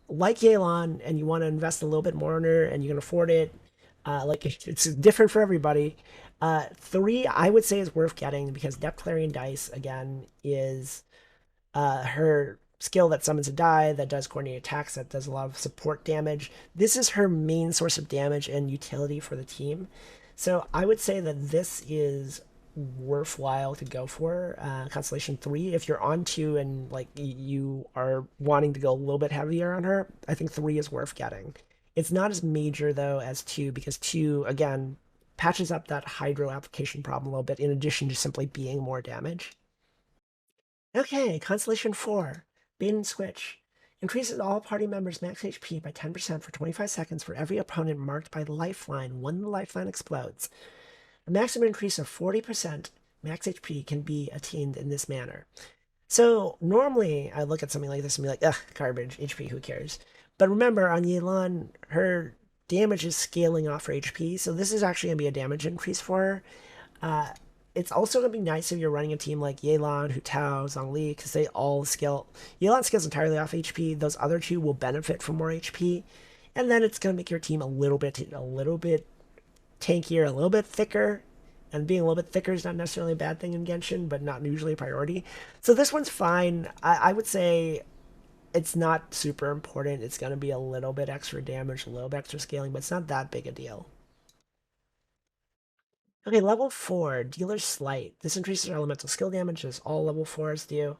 like Yelan and you want to invest a little bit more in her and you can afford it, Like it's different for everybody. Three, I would say, is worth getting because Depth Clarion Dice again is her skill that summons a die that does coordinated attacks that does a lot of support damage. This is her main source of damage and utility for the team. So I would say that this is worthwhile to go for Constellation 3 if you're on 2 and like you are wanting to go a little bit heavier on her. I think 3 is worth getting. It's not as major though as 2 because 2 again patches up that hydro application problem a little bit in addition to simply being more damage. Okay, Constellation 4, Bait and Switch. Increases all party members' max HP by 10% for 25 seconds for every opponent marked by lifeline when the lifeline explodes. A maximum increase of 40% max HP can be attained in this manner. So normally I look at something like this and be like, ugh, garbage, HP, who cares? But remember, on Yelan, her damage is scaling off her HP, so this is actually going to be a damage increase for her. Uh, it's also going to be nice if you're running a team like Yelan, Hu Tao, Zhongli, because they all scale. Yelan scales entirely off HP. Those other two will benefit from more HP, and then it's going to make your team a little bit tankier, a little bit thicker. And being a little bit thicker is not necessarily a bad thing in Genshin, but not usually a priority. So this one's fine. I would say it's not super important. It's going to be a little bit extra damage, a little bit extra scaling, but it's not that big a deal. Okay, level 4, Dealer's Slight. This increases our elemental skill damage as all level 4s do.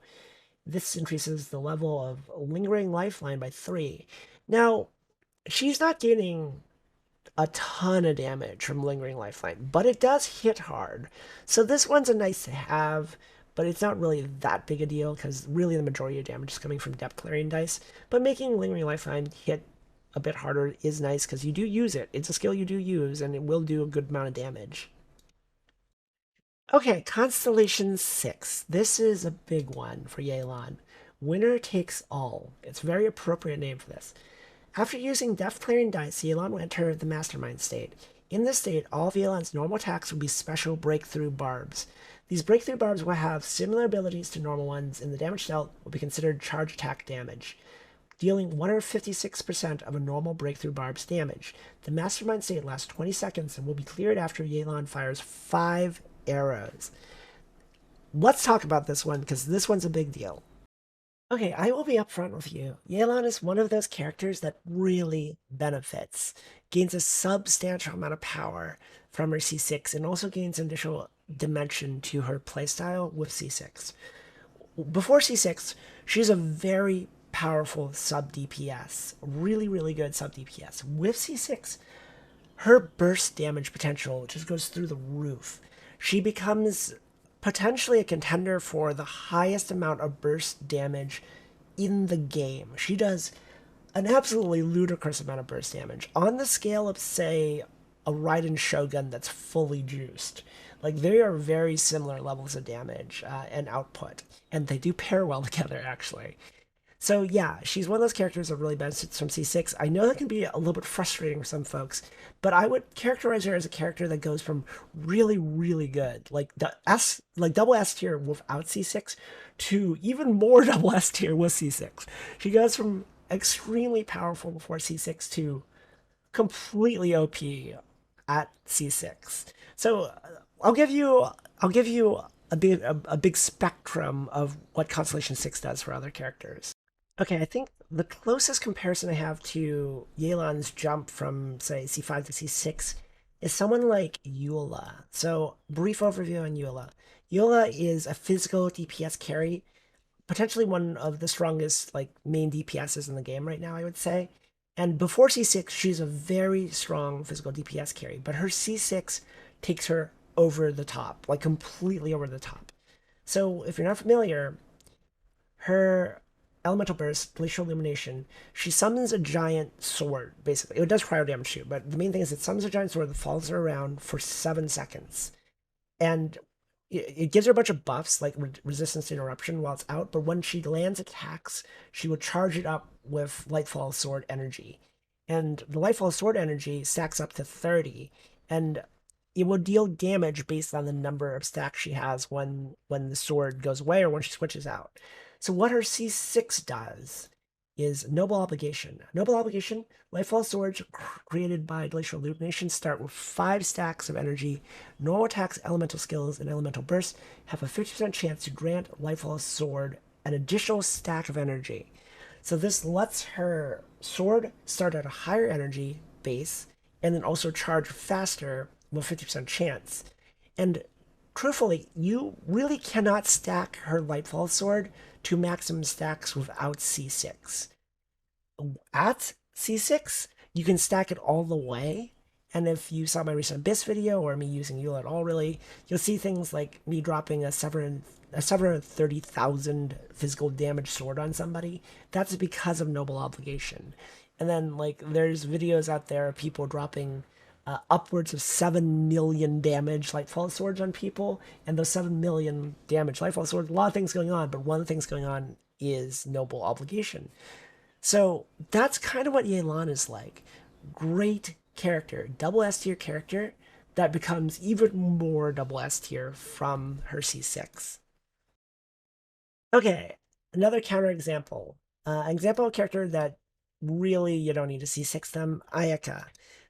This increases the level of Lingering Lifeline by 3. Now, she's not gaining a ton of damage from Lingering Lifeline, but it does hit hard. So this one's a nice to have, but it's not really that big a deal because really the majority of damage is coming from Depth Clarion Dice. But making Lingering Lifeline hit a bit harder is nice because you do use it. It's a skill you do use, and it will do a good amount of damage. Okay, Constellation 6. This is a big one for Yelan. Winner takes all. It's a very appropriate name for this. After using Depth Clarion Dice, Yelan will enter the Mastermind state. In this state, all of Yelan's normal attacks will be special breakthrough barbs. These breakthrough barbs will have similar abilities to normal ones, and the damage dealt will be considered charge attack damage, dealing 156% of a normal breakthrough barb's damage. The Mastermind state lasts 20 seconds and will be cleared after Yelan fires 5 arrows. Let's talk about this one because this one's a big deal. Okay, I will be upfront with you. Yelan is one of those characters that really benefits, gains a substantial amount of power from her C6, and also gains an additional dimension to her playstyle with C6. Before C6, she's a very powerful sub DPS, really, really good sub DPS. With C6, her burst damage potential just goes through the roof. She becomes potentially a contender for the highest amount of burst damage in the game. She does an absolutely ludicrous amount of burst damage on the scale of, say, a Raiden Shogun that's fully juiced. Like, they are very similar levels of damage and output, and they do pair well together, actually. So yeah, she's one of those characters that really benefits from C6. I know that can be a little bit frustrating for some folks, but I would characterize her as a character that goes from really, really good, like double S tier without C6, to even more double S tier with C6. She goes from extremely powerful before C6 to completely OP at C6. So I'll give you a big spectrum of what Constellation 6 does for other characters. Okay, I think the closest comparison I have to Yelan's jump from, say, C5 to C6 is someone like Eula. So, brief overview on Eula. Eula is a physical DPS carry, potentially one of the strongest, like, main DPSs in the game right now, I would say. And before C6, she's a very strong physical DPS carry, but her C6 takes her over the top, like completely over the top. So, if you're not familiar, her elemental burst, glacial illumination, she summons a giant sword, basically. It does cryo damage too, but the main thing is it summons a giant sword that follows her around for 7 seconds. And it gives her a bunch of buffs, like resistance to interruption while it's out, but when she lands attacks, she will charge it up with Lightfall Sword energy. And the Lightfall Sword energy stacks up to 30, and it will deal damage based on the number of stacks she has when the sword goes away or when she switches out. So what her C6 does is Noble Obligation. Noble Obligation, Lightfall swords created by Glacial Illumination start with 5 stacks of energy. Normal attacks, elemental skills, and elemental bursts have a 50% chance to grant Lightfall sword an additional stack of energy. So this lets her sword start at a higher energy base and then also charge faster with 50% chance. And truthfully, you really cannot stack her Lightfall sword to maximum stacks without C6. At C6, you can stack it all the way. And if you saw my recent Abyss video or me using Yule at all, really, you'll see things like me dropping a 730,000 physical damage sword on somebody. That's because of Noble Obligation. And then, like, there's videos out there of people dropping upwards of 7 million damage Lightfall swords on people. And those 7 million damage Lightfall swords, a lot of things going on, but one of the things going on is Noble Obligation. So that's kind of what Yelan is like. Great character, double S tier character that becomes even more double S tier from her C6. Okay, another counter example. An example of a character that really you don't need to C6 them, Ayaka.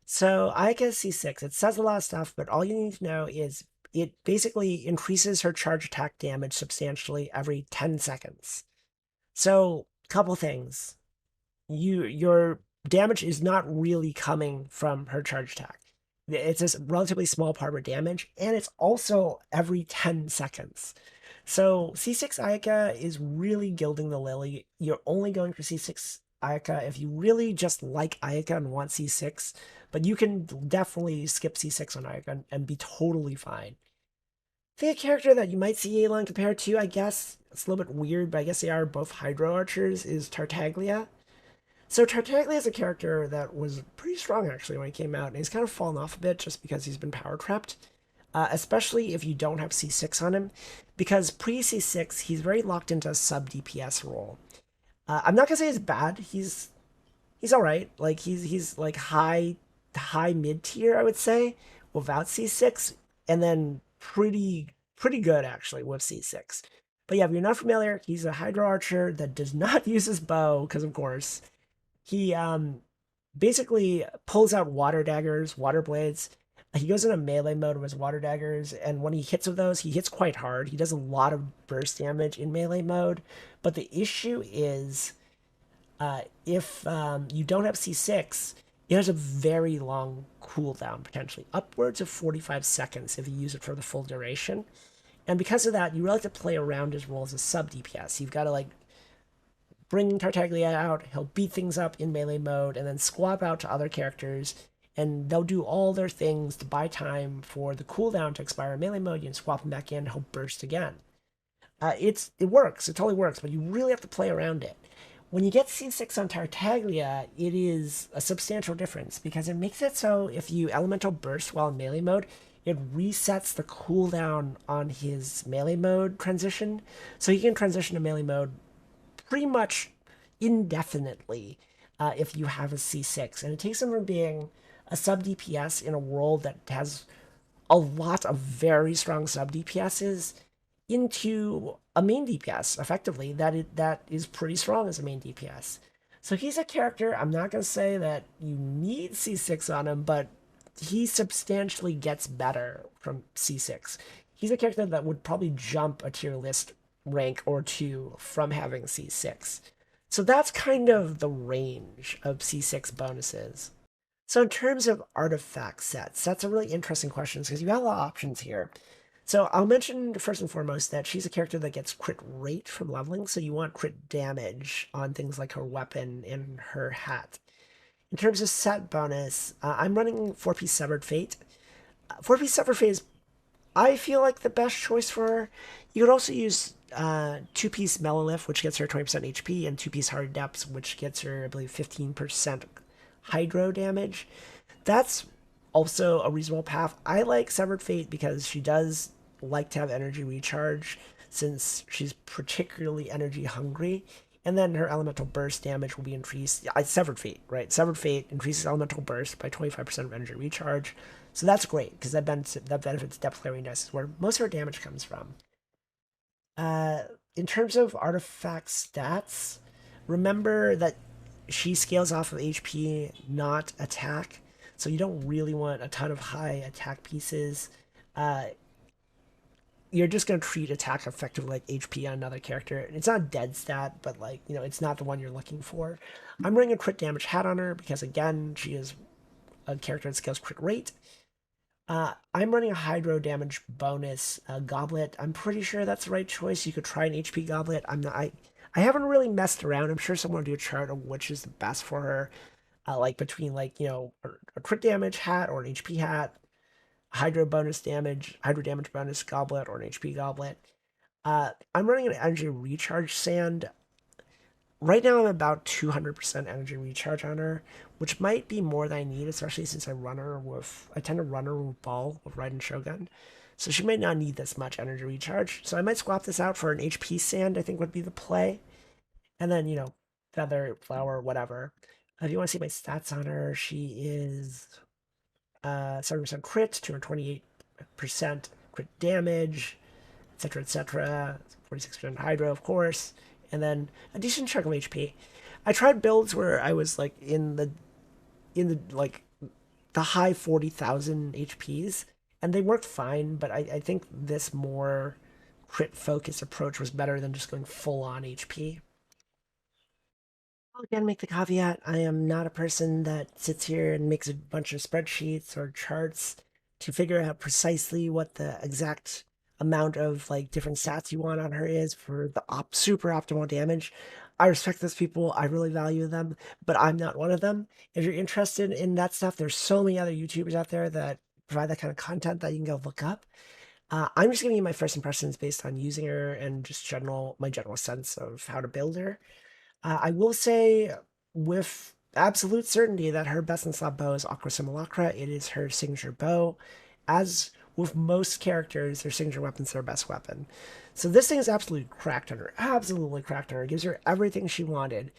So Ayaka is C6. It says a lot of stuff, but all you need to know is it basically increases her charge attack damage substantially every 10 seconds. So, couple things. Your damage is not really coming from her charge attack. It's a relatively small part of her damage, and it's also every 10 seconds. So C6 Ayaka is really gilding the lily. You're only going for C6 Ayaka if you really just like Ayaka and want C6, but you can definitely skip C6 on Ayaka and be totally fine. I think a character that you might see Yelan compared to, I guess, it's a little bit weird, but I guess they are both Hydro Archers, is Tartaglia. So Tartaglia is a character that was pretty strong actually when he came out, and he's kind of fallen off a bit just because he's been power trapped, especially if you don't have C6 on him, because pre C6 he's very locked into a sub DPS role. I'm not gonna say he's bad. He's all right. Like he's like high mid tier, I would say, without C6, and then pretty good actually with C6. But yeah, if you're not familiar, he's a Hydro Archer that does not use his bow because of course. He basically pulls out water daggers, water blades. He goes into melee mode with his water daggers, and when he hits with those, he hits quite hard. He does a lot of burst damage in melee mode, but the issue is if you don't have C6, it has a very long cooldown, potentially upwards of 45 seconds if you use it for the full duration. And because of that, you really have to play around his role as a sub DPS. You've got to like bring Tartaglia out, he'll beat things up in melee mode, and then swap out to other characters, and they'll do all their things to buy time for the cooldown to expire in melee mode. You can swap him back in, he'll burst again. It works, it totally works, but you really have to play around it. When you get C6 on Tartaglia, it is a substantial difference, because it makes it so if you elemental burst while in melee mode, it resets the cooldown on his melee mode transition, so he can transition to melee mode pretty much indefinitely if you have a C6. And it takes him from being a sub DPS in a world that has a lot of very strong sub DPSs into a main DPS, effectively, that is pretty strong as a main DPS. So he's a character, I'm not going to say that you need C6 on him, but he substantially gets better from C6. He's a character that would probably jump a tier list rank or two from having C6. So that's kind of the range of C6 bonuses. So in terms of artifact sets, that's a really interesting question because you have a lot of options here. So I'll mention first and foremost that she's a character that gets crit rate from leveling, so you want crit damage on things like her weapon and her hat. In terms of set bonus, I'm running 4-piece Severed Fate. 4-piece Severed Fate is, I feel like, the best choice for her. You could also use 2-piece Melolith, which gets her 20% HP, and 2-piece Hard Depths, which gets her, I believe, 15% Hydro damage. That's also a reasonable path. I like Severed Fate because she does like to have energy recharge, since she's particularly energy hungry. And then her elemental burst damage will be increased. Severed Fate, right? Severed Fate increases elemental burst by 25% of energy recharge. So that's great, because that benefits depth clearing dice, where most of her damage comes from. In terms of artifact stats, remember that she scales off of HP, not attack. So you don't really want a ton of high attack pieces. Uh, you're just going to treat attack effectively like HP on another character. It's not a dead stat, but like, you know, it's not the one you're looking for. I'm running a crit damage hat on her because, again, she is a character that scales crit rate. I'm running a hydro damage bonus goblet. I'm pretty sure that's the right choice. You could try an HP goblet. I'm not. I haven't really messed around. I'm sure someone will do a chart of which is the best for her. Like between like a crit damage hat or an HP hat, hydro damage bonus goblet or an HP goblet. I'm running an energy recharge sand. Right now I'm about 200% energy recharge on her, which might be more than I need, especially since I tend to run her with Ball with Raiden Shogun. So she might not need this much energy recharge. So I might swap this out for an HP sand, I think would be the play. And then, feather, flower, whatever. If you want to see my stats on her, she is 7% crit, 228% crit damage, etc., etc. 46% hydro, of course, and then a decent chunk of HP. I tried builds where I was like in the like the high 40,000 HPs, and they worked fine. But I think this more crit focused approach was better than just going full on HP. I'll again make the caveat I am not a person that sits here and makes a bunch of spreadsheets or charts to figure out precisely what the exact amount of like different stats you want on her is for the super optimal damage. I respect those people. I really value them, but I'm not one of them. If you're interested in that stuff, there's so many other YouTubers out there that provide that kind of content that you can go look up. I'm just giving you my first impressions based on using her and just my general sense of how to build her. I will say with absolute certainty that her best in slot bow is Aqua Simulacra. It is her signature bow. As with most characters, their signature weapon's their best weapon. So this thing is absolutely cracked on her. Absolutely cracked on her. It gives her everything she wanted.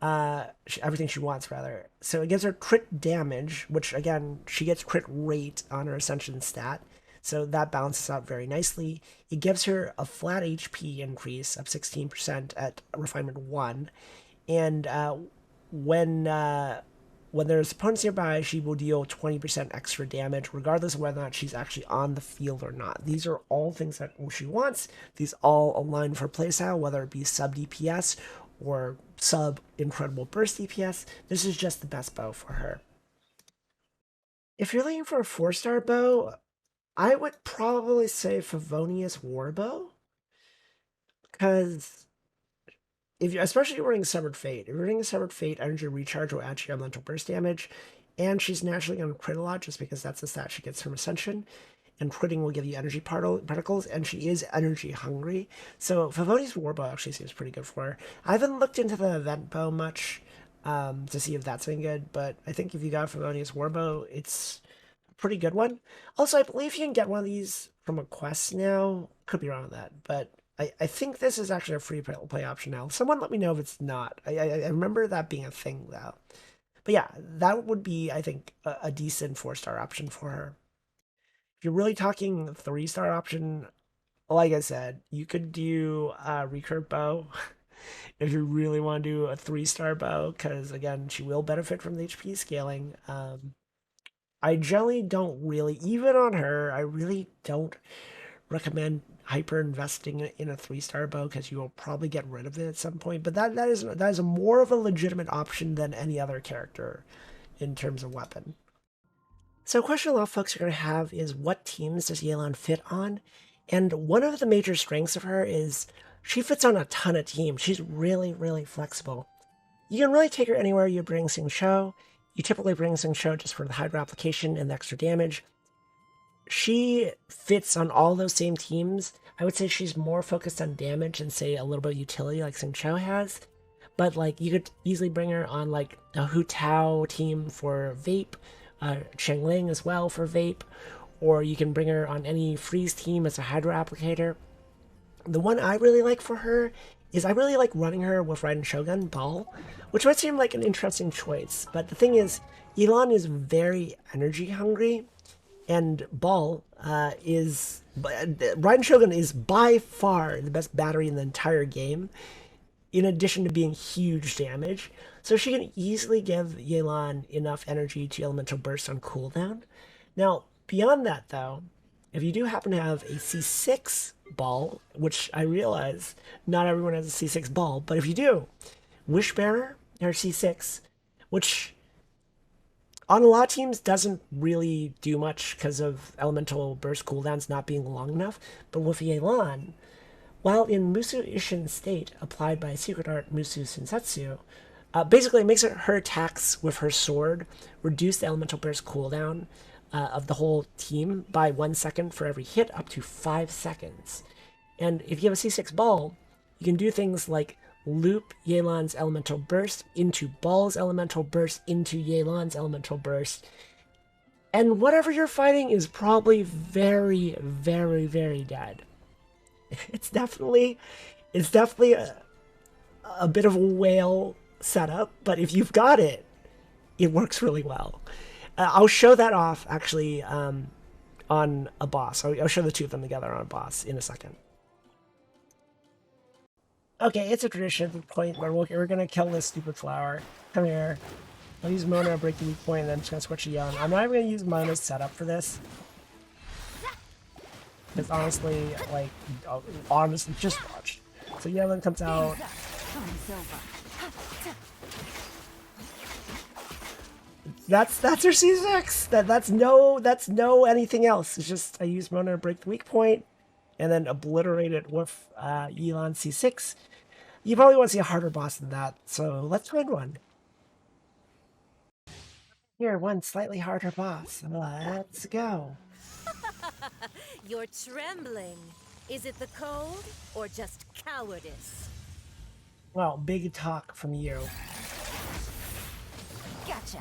Everything she wants, rather. So it gives her crit damage, which, again, she gets crit rate on her Ascension stat. So that balances out very nicely. It gives her a flat HP increase of 16% at Refinement 1. And when there's opponents nearby, she will deal 20% extra damage, regardless of whether or not she's actually on the field or not. These are all things that she wants. These all align for playstyle, whether it be sub DPS or sub incredible burst DPS. This is just the best bow for her. If you're looking for a 4-star bow, I would probably say Favonius Warbow, because especially if you're running Severed Fate, if you're running a Severed Fate, Energy Recharge will add to your elemental burst damage, and she's naturally going to crit a lot just because that's the stat she gets from Ascension, and critting will give you energy particles, and she is energy hungry, so Favonius Warbow actually seems pretty good for her. I haven't looked into the event bow much to see if that's any good, but I think if you got Favonius Warbow, it's pretty good one. Also, I believe you can get one of these from a quest now. Could be wrong with that, but I think this is actually a free play option now. Someone let me know if it's not. I remember that being a thing, though. But yeah, that would be, I think, a decent 4-star option for her. If you're really talking 3-star option, like I said, you could do a recurve bow if you really want to do a 3-star bow, because, again, she will benefit from the HP scaling. I generally don't really, even on her, I really don't recommend hyper investing in a 3-star bow because you will probably get rid of it at some point. But that is a more of a legitimate option than any other character in terms of weapon. So a question a lot of folks are going to have is, what teams does Yelan fit on? And one of the major strengths of her is she fits on a ton of teams. She's really, really flexible. You can really take her anywhere you bring Xingqiu. You typically bring Xingqiu just for the hydro application and the extra damage. She fits on all those same teams. I would say she's more focused on damage and, say, a little bit of utility like Xingqiu has. But, like, you could easily bring her on, like, a Hu Tao team for Vape, Chengling as well for Vape, or you can bring her on any freeze team as a hydro applicator. The one I really like for her is I really like running her with Raiden Shogun Ball, which might seem like an interesting choice. But the thing is, Yelan is very energy hungry, and Ball Raiden Shogun is by far the best battery in the entire game. in addition to being huge damage. So she can easily give Yelan enough energy to elemental burst on cooldown. Now, beyond that though, if you do happen to have a C6 ball, which I realize not everyone has a C6 ball, but if you do, Wishbearer or C6, which on a lot of teams doesn't really do much because of elemental burst cooldowns not being long enough, but with Yelan, while in Musu Ishin state applied by Secret Art Musu Sensetsu, basically it makes her attacks with her sword reduce the elemental burst cooldown of the whole team by 1 second for every hit, up to 5 seconds. And if you have a C6 ball, you can do things like loop Yelan's elemental burst into Ball's elemental burst into Yelan's elemental burst. And whatever you're fighting is probably very, very, very dead. It's definitely a bit of a whale setup, but if you've got it, it works really well. I'll show that off actually on a boss. I'll show the two of them together on a boss in a second. Okay, it's a tradition at the point where we're gonna kill this stupid flower. Come here. I'll use Mona, break the weak point, and then I'm just gonna switch to Yelan. I'm not even gonna use Mona's setup for this. Because honestly, like, honestly, just watch. So Yelan comes out. That's her C6. That's no anything else. It's just I use Mona to break the weak point, and then obliterate it with Yelan C6. You probably want to see a harder boss than that, so let's find one. Here, one slightly harder boss. Let's go. You're trembling. Is it the cold or just cowardice? Well, big talk from you. Gotcha.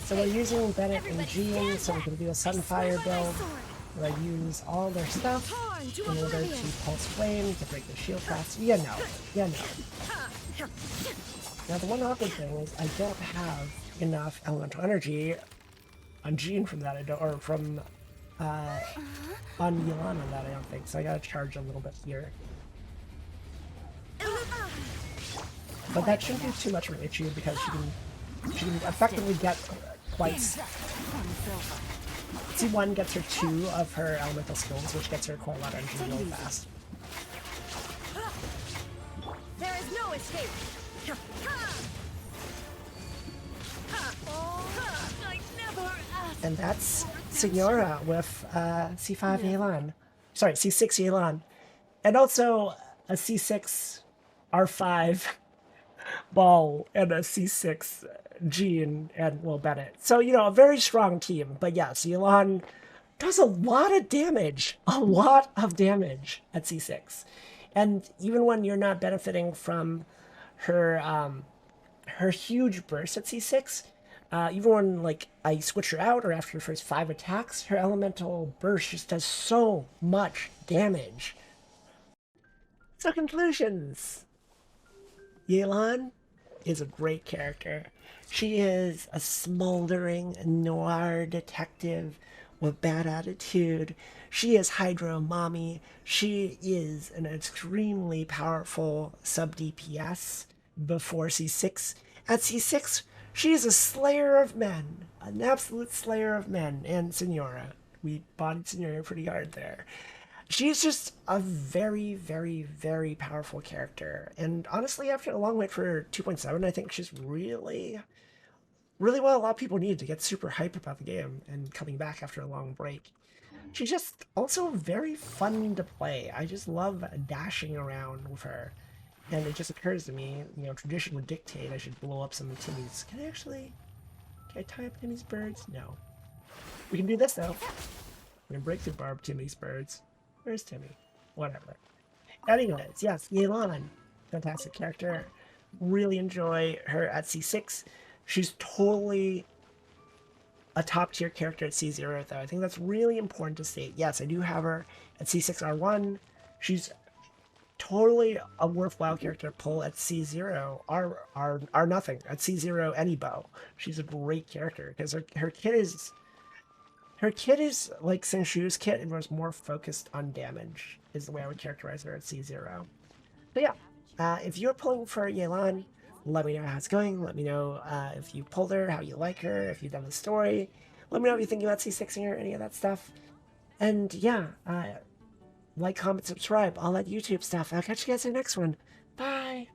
So we're using Bennett and Jean, so we can do a Sunfire build where I use all their stuff in order to pulse flame to break the shield fast. Yeah, no. Now the one awkward thing is I don't have enough elemental energy on Jean from that, or from on Yelan on that, I don't think. So I gotta charge a little bit here. But that shouldn't be too much of an issue because she can effectively get quite. C1 gets her 2 of her elemental skills, which gets her quite a lot of energy really fast. There is no escape. And that's Signora with C5 Yelan. Sorry, C6 Yelan. And also a C6 R5 Ball and a C6 Jean and Will Bennett. So, you know, a very strong team. But yes, Yelan does a lot of damage. A lot of damage at C6. And even when you're not benefiting from her her huge burst at C6, even when like I switch her out or after the first 5 attacks, her elemental burst just does so much damage. So conclusions. Yelan is a great character. She is a smoldering noir detective with bad attitude. She is Hydro Mommy. She is an extremely powerful sub DPS before C6. At C6, she is a slayer of men, an absolute slayer of men. And Signora, we bodied Signora pretty hard there. She's just a very, very, very powerful character. And honestly, after a long wait for 2.7, I think she's really what a lot of people need to get super hype about the game and coming back after a long break. She's just also very fun to play. I just love dashing around with her. And it just occurs to me, you know, tradition would dictate I should blow up some of Timmy's. Can I tie up Timmy's birds? No. We can do this though. We're gonna break through Barb Timmy's birds. Where's Timmy? Whatever. Anyways, yes, Yelan. Fantastic character. Really enjoy her at C6. She's totally a top tier character at C0 though. I think that's really important to state. Yes, I do have her at C6R1. She's totally a worthwhile character to pull at C0 R nothing. At C0 any bow. She's a great character because her Her kit is like Senshu's kit, and was more focused on damage, is the way I would characterize her at C0. So yeah, if you're pulling for Yelan, let me know how it's going. Let me know if you pulled her, how you like her, if you've done the story. Let me know what you think about C6ing her, any of that stuff. And yeah, like, comment, subscribe, all that YouTube stuff. I'll catch you guys in the next one. Bye!